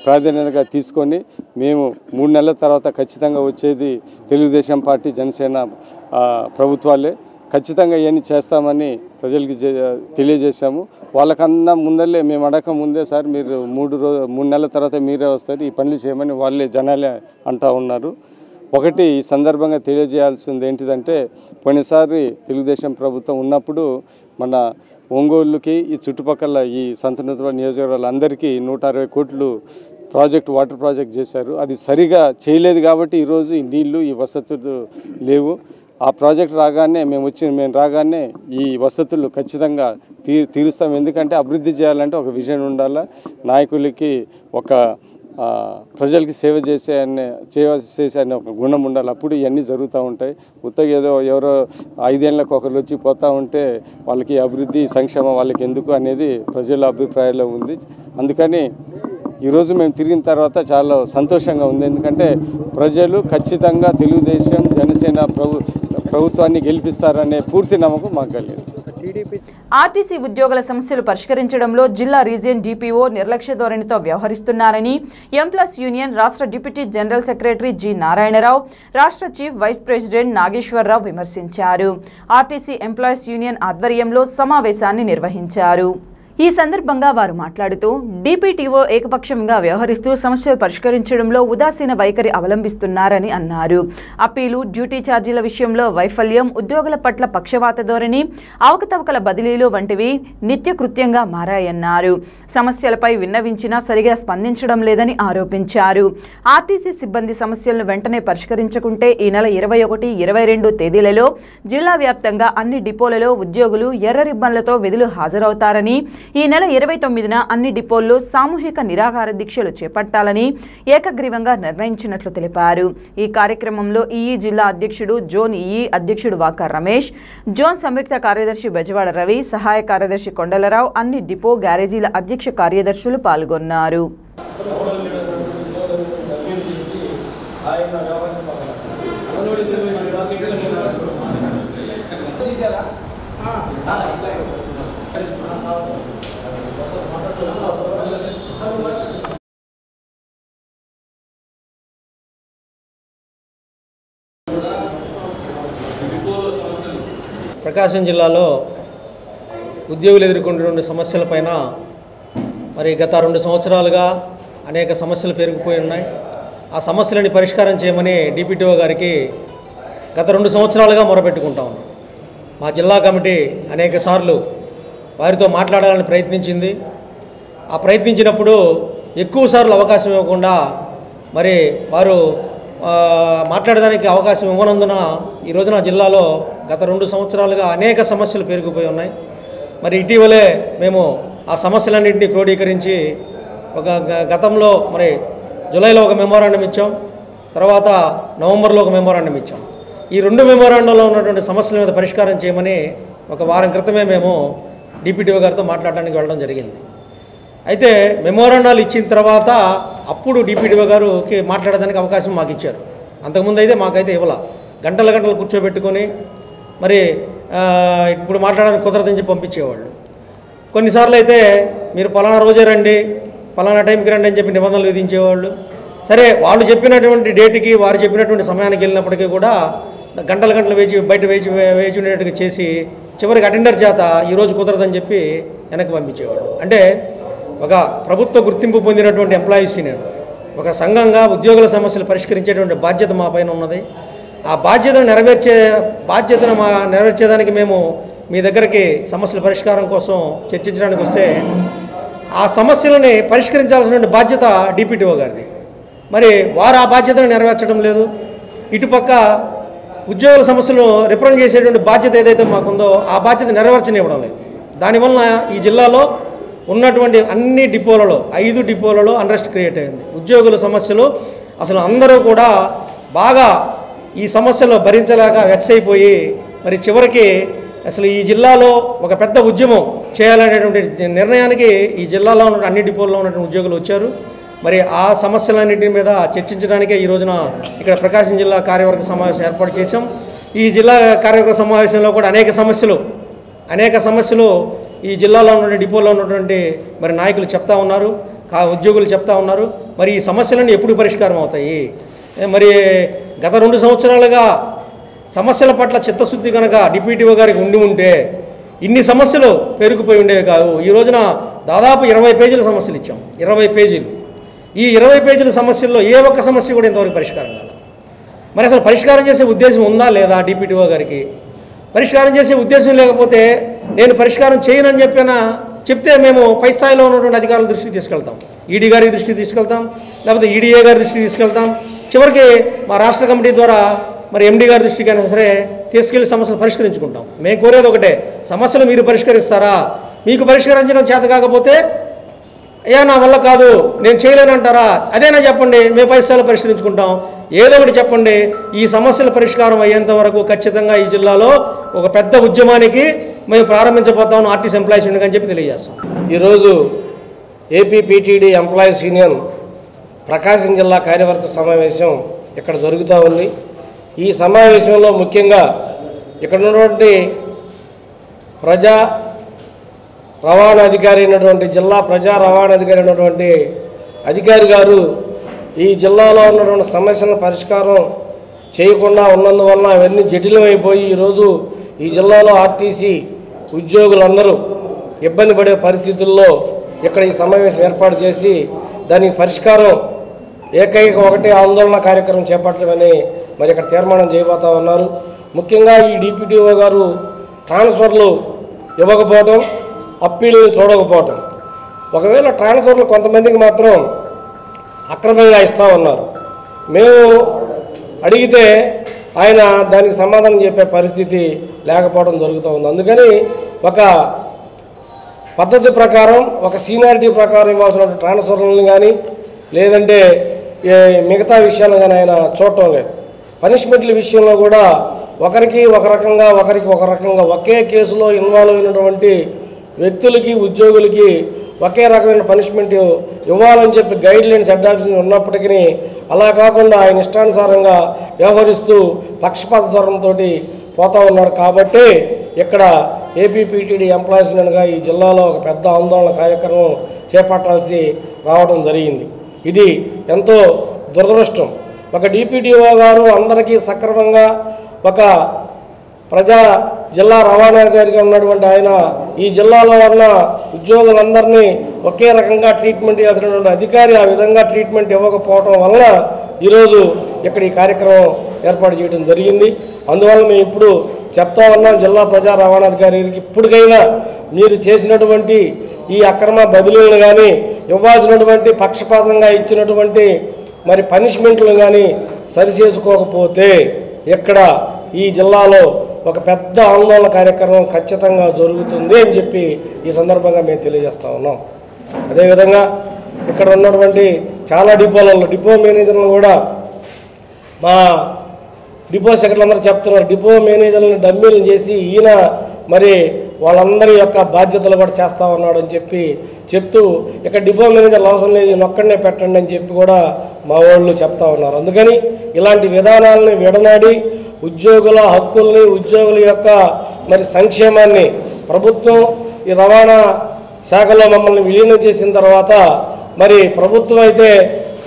ప్రాధాన్యతగా తీసుకొని మేము 3 నెలల తర్వాత ఖచ్చితంగా వచ్చేది తెలుగుదేశం పార్టీ, జనసేన ప్రభుత్వాలే. ఖచ్చితంగా ఇవన్నీ చేస్తామని ప్రజలకి తెలియజేశాము. వాళ్ళకన్నా ముందలే మేము అడగక ముందే సార్ మీరు 3 నెలల తర్వాత మీరే వస్తారు, ఈ పనులు చేయమని వాళ్ళే జనాలే అంటూ ఉన్నారు. ఒకటి ఈ సందర్భంగా తెలియజేయాల్సింది ఏంటిదంటే, పోయినసారి తెలుగుదేశం ప్రభుత్వం ఉన్నప్పుడు మన ఒంగోలుకి ఈ చుట్టుపక్కల ఈ సంతనూతలపాడు నియోజకవర్గాలందరికీ 160 కోట్లు వాటర్ ప్రాజెక్ట్ చేశారు. అది సరిగా చేయలేదు కాబట్టి ఈరోజు ఈ నీళ్లు, ఈ వసతులు లేవు. ఆ ప్రాజెక్ట్ రాగానే మేము రాగానే ఈ వసతులు ఖచ్చితంగా తీరుస్తాం. ఎందుకంటే అభివృద్ధి చేయాలంటే ఒక విజన్ ఉండాలి, నాయకులకి ఒక ప్రజలకి సేవ చేసే ఒక గుణం ఉండాలి. అప్పుడు ఇవన్నీ జరుగుతూ ఉంటాయి. ఉత్తగా ఏదో ఎవరో 5 ఏళ్ళకి ఒకరు వచ్చి పోతూ ఉంటే వాళ్ళకి అభివృద్ధి, సంక్షేమం వాళ్ళకి ఎందుకు అనేది ప్రజల అభిప్రాయంలో ఉంది. అందుకని ఈరోజు మేము తిరిగిన తర్వాత చాలా సంతోషంగా ఉంది. ఎందుకంటే ప్రజలు ఖచ్చితంగా తెలుగుదేశం, జనసేన ప్రభుత్వాన్ని గెలిపిస్తారనే పూర్తి నమ్మకం మాకు కలిగింది. ఆర్టీసీ ఉద్యోగుల సమస్యలు పరిష్కరించడంలో జిల్లా రీజియన్ డిపిఓ నిర్లక్ష్య ధోరణితో వ్యవహరిస్తున్నారని ఎంప్లాయీస్ యూనియన్ రాష్ట్ర deputy general secretary G Narayanarao, రాష్ట్ర చీఫ్ వైస్ ప్రెసిడెంట్ నాగేశ్వరరావు విమర్శించారు. ఆర్టీసీ ఎంప్లాయీస్ యూనియన్ ఆధ్వర్యంలో సమావేశాన్ని నిర్వహించారు. ఈ సందర్భంగా వారు మాట్లాడుతూ డిపిటిఓ ఏకపక్షంగా వ్యవహరిస్తూ సమస్యలు పరిష్కరించడంలో ఉదాసీన వైఖరి అవలంబిస్తున్నారని అన్నారు. అప్పీలు, డ్యూటీ ఛార్జీల విషయంలో వైఫల్యం, ఉద్యోగుల పట్ల పక్షపాత ధోరణి, అవకతవకల బదిలీలు వంటివి నిత్యకృత్యంగా మారాయన్నారు. సమస్యలపై విన్నవించినా సరిగా స్పందించడం లేదని ఆరోపించారు. ఆర్టీసీ సిబ్బంది సమస్యలను వెంటనే పరిష్కరించకుంటే ఈ నెల 21, 22 తేదీలలో జిల్లా వ్యాప్తంగా అన్ని డిపోలలో ఉద్యోగులు ఎర్ర రిబ్బన్లతో విధులు హాజరవుతారని, ఈ నెల 29న అన్ని డిపోల్లో సామూహిక నిరాహార దీక్షలు చేపట్టాలని ఏకగ్రీవంగా నిర్ణయించినట్లు తెలిపారు. ఈ కార్యక్రమంలో ఈఈ జిల్లా అధ్యక్షుడు, జోన్ ఈఈ అధ్యక్షుడు వాకా రమేష్, జోన్ సంయుక్త కార్యదర్శి బెజవాడ రవి, సహాయ కార్యదర్శి కొండలరావు, అన్ని డిపో గ్యారేజీల అధ్యక్ష కార్యదర్శులు పాల్గొన్నారు. ప్రకాశం జిల్లాలో ఉద్యోగులు ఎదుర్కొంటున్న సమస్యలపైన మరి గత 2 సంవత్సరాలుగా అనేక సమస్యలు పెరిగిపోయి ఉన్నాయి. ఆ సమస్యలని పరిష్కారం చేయమని డిపిటిఓ గారికి గత 2 సంవత్సరాలుగా మొరపెట్టుకుంటా ఉన్నాం. మా జిల్లా కమిటీ అనేక సార్లు వారితో మాట్లాడాలని ప్రయత్నించింది. ఆ ప్రయత్నించినప్పుడు ఎక్కువ సార్లు అవకాశం ఇవ్వకుండా మరి వారు మాట్లాడడానికి అవకాశం ఇవ్వనందున ఈ రోజున జిల్లాలో గత 2 సంవత్సరాలుగా అనేక సమస్యలు పెరిగిపోయి ఉన్నాయి. మరి ఇటీవలే మేము ఆ సమస్యలన్నింటినీ క్రోడీకరించి గతంలో మరి జూలైలో ఒక మెమోరాండం ఇచ్చాం, తర్వాత నవంబర్లో ఒక మెమోరాండం ఇచ్చాం. ఈ 2 మెమోరాండంలో ఉన్నటువంటి సమస్యల మీద పరిష్కారం చేయమని ఒక వారం క్రితమే మేము డిపిటిఓ గారితో మాట్లాడడానికి వెళ్ళడం జరిగింది. అయితే మెమోరాండాలు ఇచ్చిన తర్వాత అప్పుడు డిపిటిఓ గారికి మాట్లాడడానికి అవకాశం మాకు ఇచ్చారు. అంతకుముందు అయితే మాకైతే ఇవ్వాల, గంటల గంటలు కూర్చోబెట్టుకొని మరి ఇప్పుడు మాట్లాడడానికి కుదరదని చెప్పి పంపించేవాళ్ళు. కొన్నిసార్లు అయితే మీరు పలానా రోజే రండి, పలానా టైంకి రండి అని చెప్పి నిబంధనలు విధించేవాళ్ళు. సరే, వాళ్ళు చెప్పినటువంటి డేట్కి వారు చెప్పినటువంటి సమయానికి వెళ్ళినప్పటికీ కూడా గంటల గంటలు బయట వేచి ఉండేట్టుగా చేసి చివరికి అటెండర్ చేత ఈరోజు కుదరదని చెప్పి వెనక్కి పంపించేవాళ్ళు. అంటే ఒక ప్రభుత్వ గుర్తింపు పొందినటువంటి ఎంప్లాయీస్ నేను ఒక సంఘంగా ఉద్యోగుల సమస్యలు పరిష్కరించేటువంటి బాధ్యత మా పైన ఉన్నది. ఆ బాధ్యతను నెరవేర్చేదానికి మేము మీ దగ్గరికి సమస్యల పరిష్కారం కోసం చర్చించడానికి వస్తే ఆ సమస్యలని పరిష్కరించాల్సినటువంటి బాధ్యత డిపిటిఓ గారిది. మరి వారు ఆ బాధ్యతను నెరవేర్చడం లేదు. ఇటుపక్క ఉద్యోగుల సమస్యలను రిప్రజెంట్ చేసేటువంటి బాధ్యత ఏదైతే మాకుందో ఆ బాధ్యత నెరవేర్చనివ్వడం లేదు. దానివల్ల ఈ జిల్లాలో ఉన్నటువంటి అన్ని డిపోలలో 5 డిపోలలో అన్రెస్ట్ క్రియేట్ అయింది. ఉద్యోగుల సమస్యలు అసలు అందరూ కూడా బాగా ఈ సమస్యలు భరించలేక వెక్స్ అయిపోయి మరి చివరికి అసలు ఈ జిల్లాలో ఒక పెద్ద ఉద్యమం చేయాలనేటువంటి నిర్ణయానికి ఈ జిల్లాలో ఉన్న అన్ని డిపోల్లో ఉన్నటువంటి ఉద్యోగులు వచ్చారు. మరి ఆ సమస్యలన్నింటి మీద చర్చించడానికే ఈ రోజున ఇక్కడ ప్రకాశం జిల్లా కార్యవర్గ సమావేశం ఏర్పాటు చేశాం. ఈ జిల్లా కార్యవర్గ సమావేశంలో కూడా అనేక సమస్యలు ఈ జిల్లాలో ఉన్నటువంటి డిపోలో ఉన్నటువంటి మరి నాయకులు చెప్తా ఉన్నారు, ఉద్యోగులు చెప్తా ఉన్నారు. మరి ఈ సమస్యలన్నీ ఎప్పుడు పరిష్కారం అవుతాయి? మరి గత 2 సంవత్సరాలుగా సమస్యల పట్ల చిత్తశుద్ధి కనుక డిపిటిఓ గారికి ఉంటే ఇన్ని సమస్యలు పెరిగిపోయి ఉండేవి కావు. ఈ రోజున దాదాపు 20 పేజీల సమస్యలు ఇచ్చాం. 20 పేజీలు. ఈ 20 పేజీల సమస్యల్లో ఏ ఒక్క సమస్య కూడా ఇంతవరకు పరిష్కారం కాదు. మరి అసలు పరిష్కారం చేసే ఉద్దేశం ఉందా లేదా డిపిటిఓ గారికి? పరిష్కారం చేసే ఉద్దేశం లేకపోతే నేను పరిష్కారం చేయనని చెప్తే మేము పై స్థాయిలో ఉన్నటువంటి అధికారుల దృష్టికి తీసుకెళ్తాం, ఈడీ గారి దృష్టికి తీసుకెళ్తాం, లేకపోతే ఈడీఏ గారి దృష్టికి తీసుకెళ్తాం. చివరికి మా రాష్ట్ర కమిటీ ద్వారా మరి ఎండీ గారి దృష్టికి అయినా సరే తీసుకెళ్లి సమస్యలు పరిష్కరించుకుంటాం. మేము కోరేది ఒకటే, సమస్యలు మీరు పరిష్కరిస్తారా? మీకు పరిష్కరించడం చేత కాకపోతే అయ్యా నా వల్ల కాదు, నేను చేయలేనంటారా? అదేనా చెప్పండి, మేము పై స్థాయిలో పరిష్కరించుకుంటాం. ఏదో ఒకటి చెప్పండి. ఈ సమస్యల పరిష్కారం అయ్యేంత వరకు ఖచ్చితంగా ఈ జిల్లాలో ఒక పెద్ద ఉద్యమానికి మేము ప్రారంభించబోతాం ఆర్టీసీ ఎంప్లాయీస్ యూనియన్ అని చెప్పి తెలియజేస్తాం. ఈరోజు ఏపీ పీటీడీ ఎంప్లాయీస్ యూనియన్ ప్రకాశం జిల్లా కార్యవర్గ సమావేశం ఇక్కడ జరుగుతూ ఉంది. ఈ సమావేశంలో ముఖ్యంగా ఇక్కడ ఉన్నటువంటి ప్రజా రవాణా అధికారి అయినటువంటి జిల్లా ప్రజా రవాణా అధికారి అయినటువంటి అధికారి గారు ఈ జిల్లాలో ఉన్నటువంటి సమస్యలను పరిష్కారం చేయకుండా ఉన్నందువల్ల అవన్నీ జటిలమైపోయి ఈరోజు ఈ జిల్లాలో ఆర్టీసీ ఉద్యోగులందరూ ఇబ్బంది పడే పరిస్థితుల్లో ఇక్కడ ఈ సమావేశం ఏర్పాటు చేసి దానికి పరిష్కారం ఏకైక ఒకటే ఆందోళన కార్యక్రమం చేపట్టమని మరి ఇక్కడ తీర్మానం చేయబోతా ఉన్నారు. ముఖ్యంగా ఈ డిప్యూటీఓ గారు ట్రాన్స్ఫర్లు ఇవ్వకపోవటం, అప్పీళ్ళు చూడకపోవటం. ఒకవేళ ట్రాన్స్ఫర్లు కొంతమందికి మాత్రం అక్రమంగా ఇస్తూ ఉన్నారు. మేము అడిగితే ఆయన దానికి సమాధానం చెప్పే పరిస్థితి లేకపోవడం జరుగుతూ ఉంది. అందుకని ఒక పద్ధతి ప్రకారం, ఒక సీనియారిటీ ప్రకారం ఇవ్వాల్సిన ట్రాన్స్ఫర్లను కానీ లేదంటే మిగతా విషయాలను కానీ ఆయన చూడటం లేదు. పనిష్మెంట్ల విషయంలో కూడా ఒకరికి ఒక రకంగా ఒకే కేసులో ఇన్వాల్వ్ అయినటువంటి వ్యక్తులకి, ఉద్యోగులకి ఒకే రకమైన పనిష్మెంట్ ఇవ్వాలని చెప్పి గైడ్ లైన్స్ హెడ్ ఆఫీస్ ఉన్నప్పటికీ అలా కాకుండా ఆయన ఇష్టానుసారంగా వ్యవహరిస్తూ పక్షపాత ధోరణితో పోతూ ఉన్నాడు. కాబట్టి ఇక్కడ ఏపీపీటీడీ ఎంప్లాయీస్ యూనియన్గా ఈ జిల్లాలో ఒక పెద్ద ఆందోళన కార్యక్రమం చేపట్టాల్సి రావడం జరిగింది. ఇది ఎంతో దురదృష్టం. ఒక డిప్యూటీఓ గారు అందరికీ సక్రమంగా ఒక జిల్లా రవాణా అధికారిగా ఉన్నటువంటి ఆయన ఈ జిల్లాలో ఉన్న ఉద్యోగులందరినీ ఒకే రకంగా ట్రీట్మెంట్ ఇవ్వాల్సినటువంటి అధికారి ఆ విధంగా ట్రీట్మెంట్ ఇవ్వకపోవడం వల్ల ఈరోజు ఇక్కడ ఈ కార్యక్రమం ఏర్పాటు చేయడం జరిగింది. అందువల్ల మేము ఇప్పుడు చెప్తా ఉన్నాం, జిల్లా ప్రజా రవాణాధికారికి ఇప్పటికైనా మీరు చేసినటువంటి ఈ అక్రమ బదిలీలను కానీ, ఇవ్వాల్సినటువంటి పక్షపాతంగా ఇచ్చినటువంటి మరి పనిష్మెంట్లు కానీ సరిచేసుకోకపోతే ఇక్కడ ఈ జిల్లాలో ఒక పెద్ద ఆందోళన కార్యక్రమం ఖచ్చితంగా జరుగుతుంది అని చెప్పి ఈ సందర్భంగా మేము తెలియజేస్తూ ఉన్నాం. అదేవిధంగా ఇక్కడ ఉన్నటువంటి చాలా డిపోలలో డిపో మేనేజర్లను కూడా మా డిపో సెక్రటరీలు అందరూ చెప్తున్నారు, డిపో మేనేజర్లను డమ్మీలను చేసి ఈయన మరి వాళ్ళందరి యొక్క బాధ్యతలు కూడా చేస్తూ ఉన్నాడు అని చెప్తూ ఇక్కడ డిపో మేనేజర్లు అవసరం లేదు, నొక్కడనే పెట్టండి అని చెప్పి కూడా మా వాళ్ళు చెప్తా ఉన్నారు. అందుకని ఇలాంటి విధానాలని విడనాడి ఉద్యోగుల హక్కుల్ని, ఉద్యోగుల యొక్క మరి సంక్షేమాన్ని ప్రభుత్వం ఈ రవాణా శాఖలో మమ్మల్ని విలీనం చేసిన తర్వాత మరి ప్రభుత్వం అయితే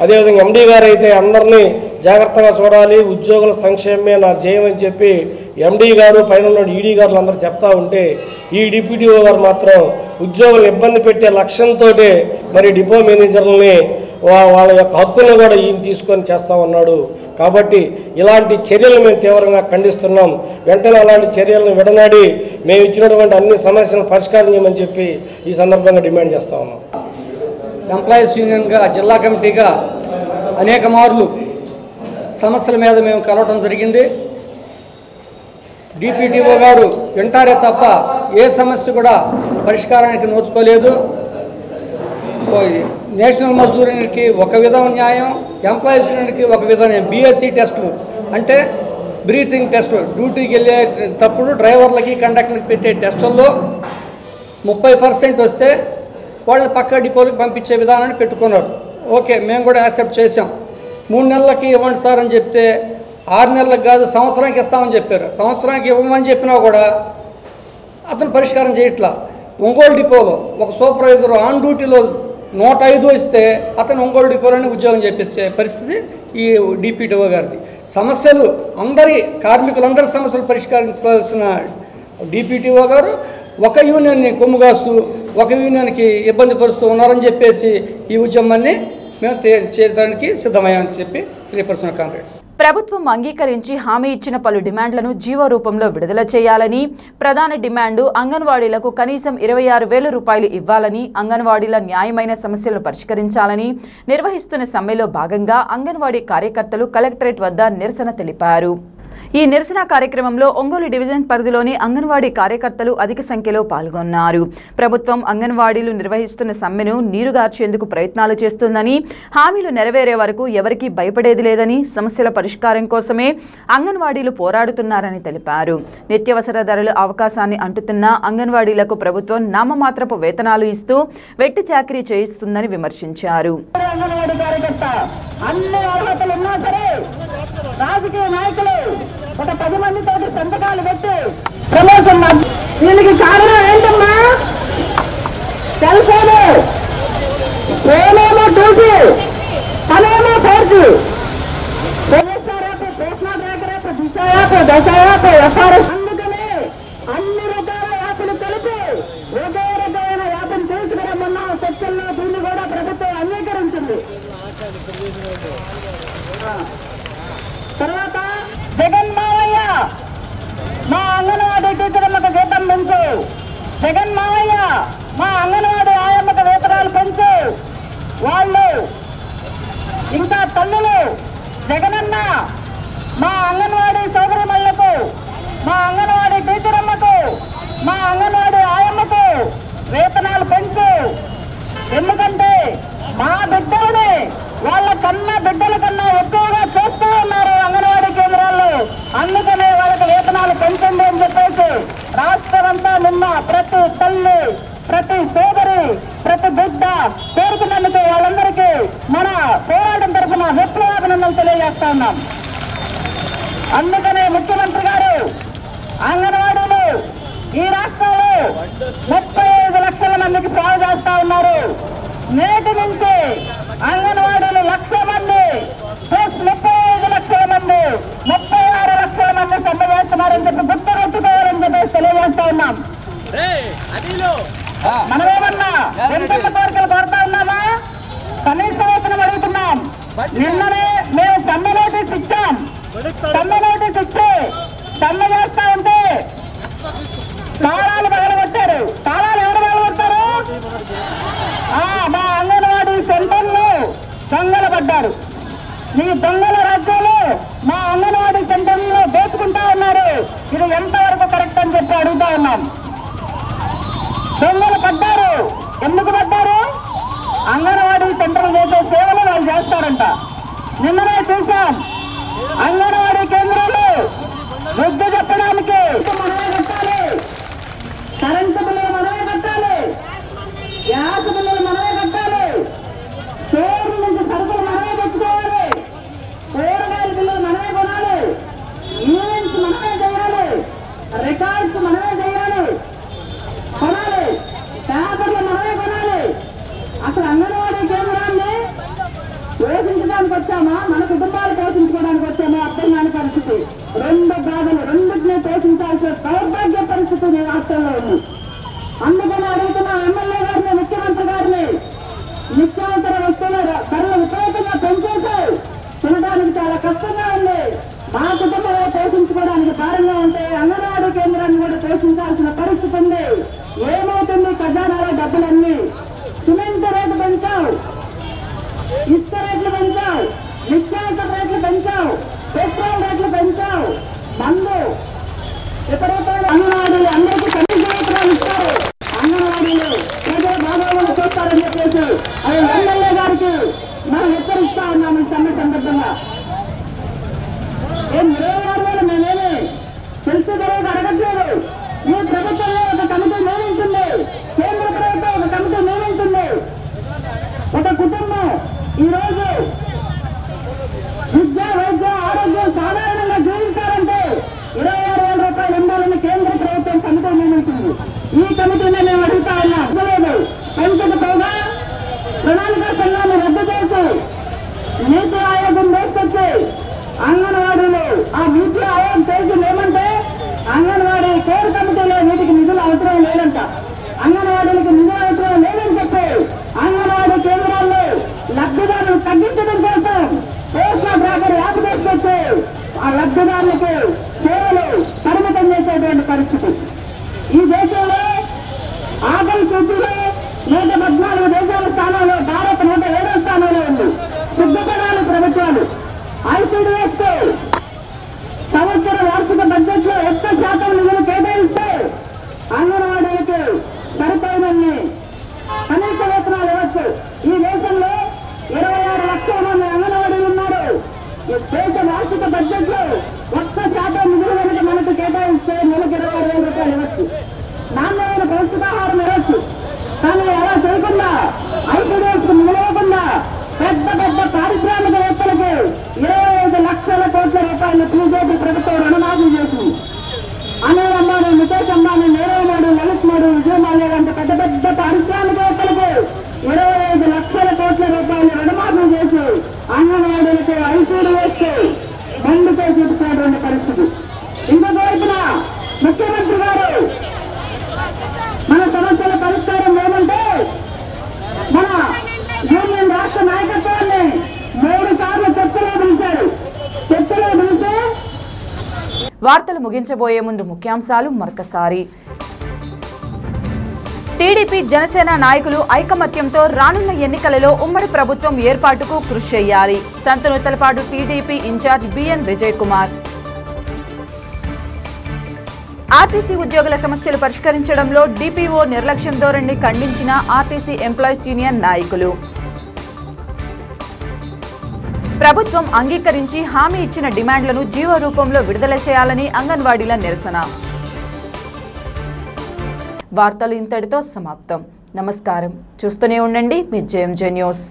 అదేవిధంగా ఎండీ గారు అయితే అందరినీ జాగ్రత్తగా చూడాలి, ఉద్యోగుల సంక్షేమమే నా ధ్యేయం అని చెప్పి ఎండీ గారు పైన ఉన్న ఈడీ గారులు అందరూ చెప్తా ఉంటే ఈ డిప్యూటీఓ గారు మాత్రం ఉద్యోగులను ఇబ్బంది పెట్టే లక్ష్యంతో మరి డిపో మేనేజర్లని వాళ్ళ యొక్క హక్కులను కూడా ఈయన తీసుకొని చేస్తూ ఉన్నాడు. కాబట్టి ఇలాంటి చర్యలు మేము తీవ్రంగా ఖండిస్తున్నాం. వెంటనే అలాంటి చర్యలను విడనాడి మేము ఇచ్చినటువంటి అన్ని సమస్యలను పరిష్కారం చేయమని చెప్పి ఈ సందర్భంగా డిమాండ్ చేస్తూ ఉన్నాం. ఎంప్లాయీస్ యూనియన్గా జిల్లా కమిటీగా అనేక మార్లు సమస్యల మీద మేము కలవటం జరిగింది. డిప్యూటీఓ గారు వింటారే తప్ప ఏ సమస్య కూడా పరిష్కారానికి నోచుకోలేదు. నేషనల్ మజ్దూర్ యూనియన్కి ఒక విధం న్యాయం, ఎంప్లాయీస్ యూనియన్కి ఒక విధం న్యాయం. BSc టెస్టులు అంటే బ్రీతింగ్ టెస్ట్, డ్యూటీకి వెళ్ళేటప్పుడు డ్రైవర్లకి కండక్టర్లకి పెట్టే టెస్టుల్లో 30% వస్తే వాళ్ళని పక్క డిపోలకు పంపించే విధానాన్ని పెట్టుకున్నారు. ఓకే, మేము కూడా యాక్సెప్ట్ చేసాం. 3 నెలలకి ఇవ్వండి సార్ అని చెప్తే 6 నెలలకు కాదు సంవత్సరానికి ఇస్తామని చెప్పారు. సంవత్సరానికి ఇవ్వమని చెప్పినా కూడా అతను పరిష్కారం చేయట్లా. ఒంగోలు డిపోలో ఒక సూపర్వైజర్ ఆన్ డ్యూటీలో 105 ఇస్తే అతను ఒంగోలు డిపోలోనే ఉద్యోగం చేపించే పరిస్థితి ఈ డిప్యూటీఓ గారిది. సమస్యలు కార్మికులందరి సమస్యలు పరిష్కరించాల్సిన డిప్యూటీఓ గారు ఒక యూనియన్ని కొమ్ముగాస్తూ ఒక యూనియన్కి ఇబ్బంది పరుస్తూ ఉన్నారని చెప్పేసి ఈ ఉద్యమాన్ని మేము చేయడానికి సిద్ధమయ్యామని చెప్పి తెలియపరుస్తున్న కాంగ్రెస్. ప్రభుత్వం అంగీకరించి హామీ ఇచ్చిన పలు డిమాండ్లను జీవో రూపంలో విడుదల చేయాలని, ప్రధాన డిమాండు అంగన్వాడీలకు కనీసం 26,000 రూపాయలు ఇవ్వాలని, అంగన్వాడీల న్యాయమైన సమస్యలను పరిష్కరించాలని నిర్వహిస్తున్న సమ్మెలో భాగంగా అంగన్వాడీ కార్యకర్తలు కలెక్టరేట్ వద్ద నిరసన తెలిపారు. ఈ నిరసన కార్యక్రమంలో ఒంగోలు డివిజన్ పరిధిలోని అంగన్వాడీ కార్యకర్తలు అధిక సంఖ్యలో పాల్గొన్నారు. ప్రభుత్వం అంగన్వాడీలు నిర్వహిస్తున్న సమ్మెను నీరుగార్చేందుకు ప్రయత్నాలు చేస్తుందని, హామీలు నెరవేరే వరకు ఎవరికీ భయపడేది లేదని, సమస్యల పరిష్కారం కోసమే అంగన్వాడీలు పోరాడుతున్నారని తెలిపారు. నిత్యావసర ధరల అవకాశాన్ని అంటుతున్న అంగన్వాడీలకు ప్రభుత్వం నామమాత్రపు వేతనాలు ఇస్తూ వెట్టి చాకరీ చేయిస్తుందని విమర్శించారు. రాజకీయ నాయకులు ఒక 10 మందితో సంతకాలు పెట్టి ప్రమోషన్ దీనికి కారణం ఏంటమ్మా? తెలుసుకోదు. ఏమేమో డ్యూటీ, పనేమో కోర్టు, దశ యాప్, FRS. అందుకనే అన్ని రకాల యాప్లు కలిపి ఒకే రకమైన జగన్ మావయ్య మా అంగన్వాడీ ఆయమ్మకు వేతనాలు పెంచు. వాళ్ళు ఇంకా తల్లులు జగనన్న మా అంగన్వాడీ సోదరిమణులకు, మా అంగన్వాడీ టీచరమ్మకు, మా అంగన్వాడీ ఆయమ్మకు వేతనాలు పెంచు. ఎందుకంటే మా బిడ్డలని వాళ్ళ కన్నా బిడ్డల కన్నా ఎక్కువగా చూస్తూ ఉన్నారు అంగన్వాడీ కేంద్రాల్లో. అందుకనే వాళ్ళకి వేతనాలు పెంచండి అని చెప్పేసి రాష్ట్రమంతా నిన్న ప్రతి తల్లి, ప్రతి సోదరి, ప్రతి బిడ్డ కోరుకున్నందుకు వాళ్ళందరికీ మన పోరాటం తరఫున విప్లవాభినందనలు తెలియజేస్తా ఉన్నాం. అందుకనే ముఖ్యమంత్రి గారు అంగన్వాడీలు ఈ రాష్ట్రంలో 35 లక్షల మందికి సేవ చేస్తా ఉన్నారు. నేటి నుంచి అంగన్వాడీలు 1,00,000 మంది ప్లస్ 35 లక్షల మంది 36 లక్షల మంది సమ్మె చేస్తున్నారని చెప్పి గుర్తుపెట్టుకోవాలని చెప్పేసి తెలియజేస్తా ఉన్నాం. మనమేమన్నా ఎంతెంత కోరికలు కోరుతా ఉన్నామా? కనీస వేతనం అడుగుతున్నాం. నిన్ననే మేము సమ్మె నోటీస్ ఇచ్చాం. సమ్మె నోటీస్ ఇచ్చి సమ్మె చేస్తా ఉంటే తాళాలు పగలగొట్టారు. తాళాలు ఎవరు పగలగొట్టారు? మా అంగన్వాడీ సెంటర్లు దొంగలు పడ్డారు. మీ దొంగల రాజ్యాలు మా అంగన్వాడీ సెంటర్లో దోచుకుంటా ఉన్నారు. ఇది ఎంతవరకు కరెక్ట్ అని చెప్పి అడుగుతా ఉన్నాం. దొంగలు పడ్డారు. ఎందుకు పడ్డారు? అంగన్వాడీ సెంటర్లు చేసే సేవలు వాళ్ళు చేస్తారంట. నిన్ననే చూసాం అంగన్వాడీ కేంద్రాలు వృద్ధి చెప్పడానికి మనమే కట్టాలి, కరెంటు బిల్లులు మనమే కట్టాలి, గ్యాస్ బిల్లులు మనమే కట్టాలి, స్టోర్ నుంచి సరుకులు మనమే తెచ్చుకోవాలి, కూరగాయల బిల్లులు మనమే కొనాలి, ఈవెంట్స్ మనమే చేయాలి, రికార్డ్స్ మనమే చేయాలి, కొనాలి, పేపర్లు మనమే కొనాలి. అసలు అంగన్వాడీ కేంద్రాన్ని పోషించడానికి వచ్చామా, మన కుటుంబాలు పోషించుకోవడానికి వచ్చామా అర్థం కాని పరిస్థితి. 2 బాధలు, రెండింటినీ పోషించాల్సిన దౌర్భాగ్య పరిస్థితి ఈ రాష్ట్రంలో ఉంది. అందుకని అడుగుతున్న ఎమ్మెల్యే గారిని, ముఖ్యమంత్రి గారిని, నిత్యావసర వస్తువుల ధరలు విపరీతంగా పెంచేశారు. తినడానికి చాలా కష్టంగా ఉంది. మా కుటుంబాలు పోషించుకోవడానికి భారంగా ఉంటే అంగన్వాడీ కేంద్రాన్ని కూడా పోషించాల్సిన పరిస్థితి ఉంది. ఏమవుతుంది? ఖజానాలో డబ్బులన్నీ సిమెంట్ రేటు పెంచావు, ఇసుక రేట్లు పెంచావు, నిత్యావసర రేట్లు పెంచావు, పెట్రోల్ రేట్లు పెంచావు, మందు విపరీతమైన అంగన్వాడీలు అందరికీ కనీస వేతనాలు ఇస్తారు. అంగన్వాడీలు ప్రజల భాగాలను చూస్తారని చెప్పేసి అది ఎమ్మెల్యే గారికి మనం హెచ్చరిస్తా ఉన్నాము. ఈ సమ్మె సందర్భంగా 26,000 మేమేమి తెలిసి తెలియక అడగట్లేదు. ఈ ప్రభుత్వంలో ఒక కమిటీ నియమించింది, కేంద్ర ప్రభుత్వం ఒక కమిటీ నియమించింది. ఒక కుటుంబం ఈరోజు విద్య, వైద్య, ఆరోగ్యం సాధారణంగా జీవించాలంటే 26,000 రూపాయలు ఉండాలని కేంద్ర ప్రభుత్వం కమిటీ నియమించింది. ఈ కమిటీని మేము అడుగుతా ఉన్నాం. పెంచకపోగా ప్రణాళికా సంఘాన్ని రద్దు చేసి నీతి ఆయోగం వేసుకొచ్చి అంగన్వాడీలు ఆ నీతి ఆయోగం పేరు ఏమంటే అంగన్వాడీ కేర్ కమిటీలో వీటికి నిధులు అవసరం లేదంట. అంగన్వాడీలకు నిధులు అవసరం లేదని చెప్పి అంగన్వాడీ కేంద్రాల్లో లబ్ధిదారులు తగ్గించడం కోసం పోస్టా బ్రాకర్ యాప్ తీసుకొచ్చి ఆ లబ్ధిదారులకు సేవలు పరిమితం చేసేటువంటి పరిస్థితి. ఈ దేశంలో ఆకలి సూచీలో 114 దేశాల స్థానంలో భారత్ 107వ స్థానంలో ఉంది. సిద్ధపడాలి ప్రభుత్వాలు. ICDS సంవత్సర వార్షిక బడ్జెట్ లో 1% నిధులు కేటాయిస్తే అంగన్వాడీలకు సరిపోయినన్ని కనీస వేతనాలు ఇవ్వచ్చు. ఈ దేశంలో 26 లక్షల మంది అంగన్వాడీలు ఉన్నారు. ఈ దేశ వార్షిక బడ్జెట్ లో 1% నిధులు కనుక మనకు కేటాయిస్తే నెలకు 26,000 రూపాయలు ఇవ్వచ్చు. నాణ్యమైన పౌష్టికాహారం ఇవ్వచ్చు. కానీ అలా చేయకుండా ICDS కు నిలవకుండా పెద్ద పెద్ద పారిశ్రామికవేత్తలకు 25 లక్షల కోట్ల రూపాయలు బీజేపీ ప్రభుత్వం రుణమాఫీ చేసింది. అనిల్ అంబానీ, ముఖేష్ అంబానీ, నీరవ్ మోడీ, లలిత్ మోడీ, విజయ్ మాల్యా వంటి పెద్ద పెద్ద పారిశ్రామికవేత్తలకు 25 లక్షల కోట్ల రూపాయలు రుణమాఫీ చేసి అంగన్వాడీలకు ICDS బండితో చూపించేటువంటి పరిస్థితి. ఇంకొక వైపున ముఖ్యమంత్రి గారు మన సమస్యల పరిష్కారం ఏమంటే మన యూనియన్ రాష్ట్ర నాయకత్వాన్ని 3 సార్లు చర్చలో పిలిచారు. చర్చలో పిలిస్తే వార్తలు ముగించబోయే ముందు ముఖ్యాంశాలు మరొకసారి. టీడీపీ జనసేన నాయకులు ఐకమత్యంతో రానున్న ఎన్నికలలో ఉమ్మడి ప్రభుత్వం ఏర్పాటుకు కృషి చేయాలి. Santhanuthalapadu TDP in charge BN Vijay Kumar. RTC ఉద్యోగుల సమస్యలు పరిష్కరించడంలో డిపిఓ నిర్లక్ష్యం ధోరణిని ఖండించిన ఆర్టీసీ ఎంప్లాయీస్ యూనియన్ నాయకులు. ప్రభుత్వం అంగీకరించి హామీ ఇచ్చిన డిమాండ్లను జీవో రూపంలో విడుదల చేయాలని అంగన్వాడీల నిరసన. వార్తలు ఇంతటితో సమాప్తం. నమస్కారం. చూస్తూనే ఉండండి మీ జేఎంజే న్యూస్.